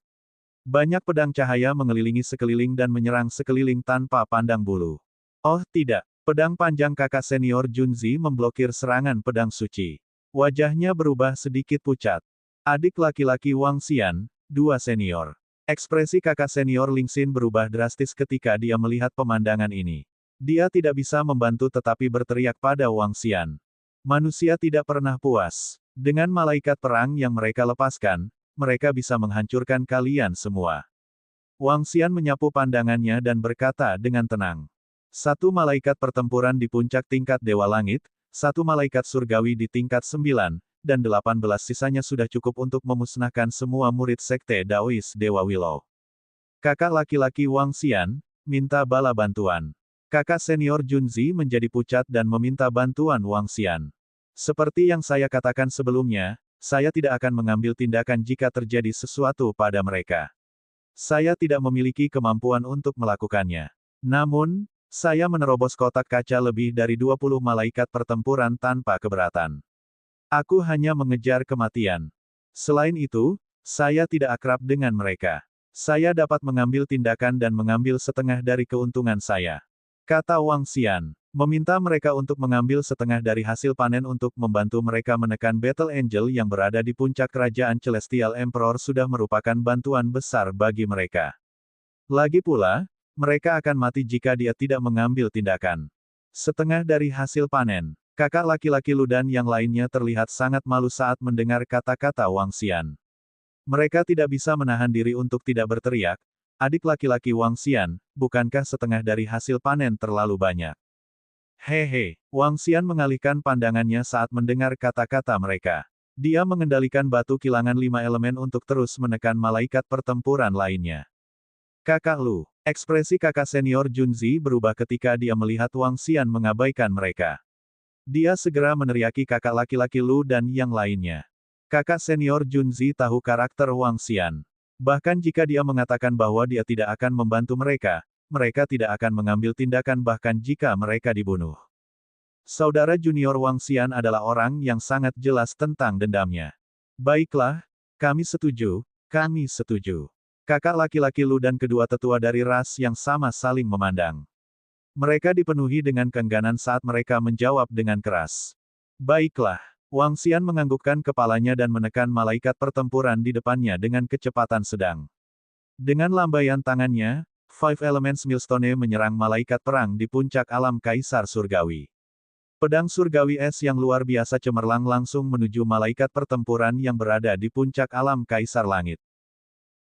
Banyak pedang cahaya mengelilingi sekeliling dan menyerang sekeliling tanpa pandang bulu. Oh tidak, pedang panjang kakak senior Junzi memblokir serangan pedang suci. Wajahnya berubah sedikit pucat. Adik laki-laki Wang Xian, 2 senior. Ekspresi kakak senior Ling Xin berubah drastis ketika dia melihat pemandangan ini. Dia tidak bisa membantu tetapi berteriak pada Wang Xian. Manusia tidak pernah puas. Dengan malaikat perang yang mereka lepaskan, mereka bisa menghancurkan kalian semua. Wang Xian menyapu pandangannya dan berkata dengan tenang. 1 malaikat pertempuran di puncak tingkat Dewa Langit, 1 malaikat surgawi di tingkat 9, dan 18 sisanya sudah cukup untuk memusnahkan semua murid Sekte Daois Dewa Willow. Kakak laki-laki Wang Xian, minta bala bantuan. Kakak senior Junzi menjadi pucat dan meminta bantuan Wang Xian. Seperti yang saya katakan sebelumnya, saya tidak akan mengambil tindakan jika terjadi sesuatu pada mereka. Saya tidak memiliki kemampuan untuk melakukannya. Namun, saya menerobos kotak kaca lebih dari 20 malaikat pertempuran tanpa keberatan. Aku hanya mengejar kematian. Selain itu, saya tidak akrab dengan mereka. Saya dapat mengambil tindakan dan mengambil setengah dari keuntungan saya. Kata Wang Xian, meminta mereka untuk mengambil setengah dari hasil panen untuk membantu mereka menekan Battle Angel yang berada di puncak kerajaan Celestial Emperor sudah merupakan bantuan besar bagi mereka. Lagi pula, mereka akan mati jika dia tidak mengambil tindakan. Setengah dari hasil panen. Kakak laki-laki Lu dan yang lainnya terlihat sangat malu saat mendengar kata-kata Wang Xian. Mereka tidak bisa menahan diri untuk tidak berteriak, adik laki-laki Wang Xian, bukankah setengah dari hasil panen terlalu banyak? Hehe, Wang Xian mengalihkan pandangannya saat mendengar kata-kata mereka. Dia mengendalikan batu kilangan 5 elemen untuk terus menekan malaikat pertempuran lainnya. Kakak Lu, ekspresi kakak senior Junzi berubah ketika dia melihat Wang Xian mengabaikan mereka. Dia segera meneriaki kakak laki-laki Lu dan yang lainnya. Kakak senior Junzi tahu karakter Wang Xian. Bahkan jika dia mengatakan bahwa dia tidak akan membantu mereka, mereka tidak akan mengambil tindakan bahkan jika mereka dibunuh. Saudara junior Wang Xian adalah orang yang sangat jelas tentang dendamnya. Baiklah, kami setuju, kami setuju. Kakak laki-laki Lu dan kedua tetua dari ras yang sama saling memandang. Mereka dipenuhi dengan keengganan saat mereka menjawab dengan keras. Baiklah, Wang Xian menganggukkan kepalanya dan menekan malaikat pertempuran di depannya dengan kecepatan sedang. Dengan lambaian tangannya, Five Elements Millstone menyerang malaikat perang di puncak alam Kaisar Surgawi. Pedang surgawi es yang luar biasa cemerlang langsung menuju malaikat pertempuran yang berada di puncak alam Kaisar Langit.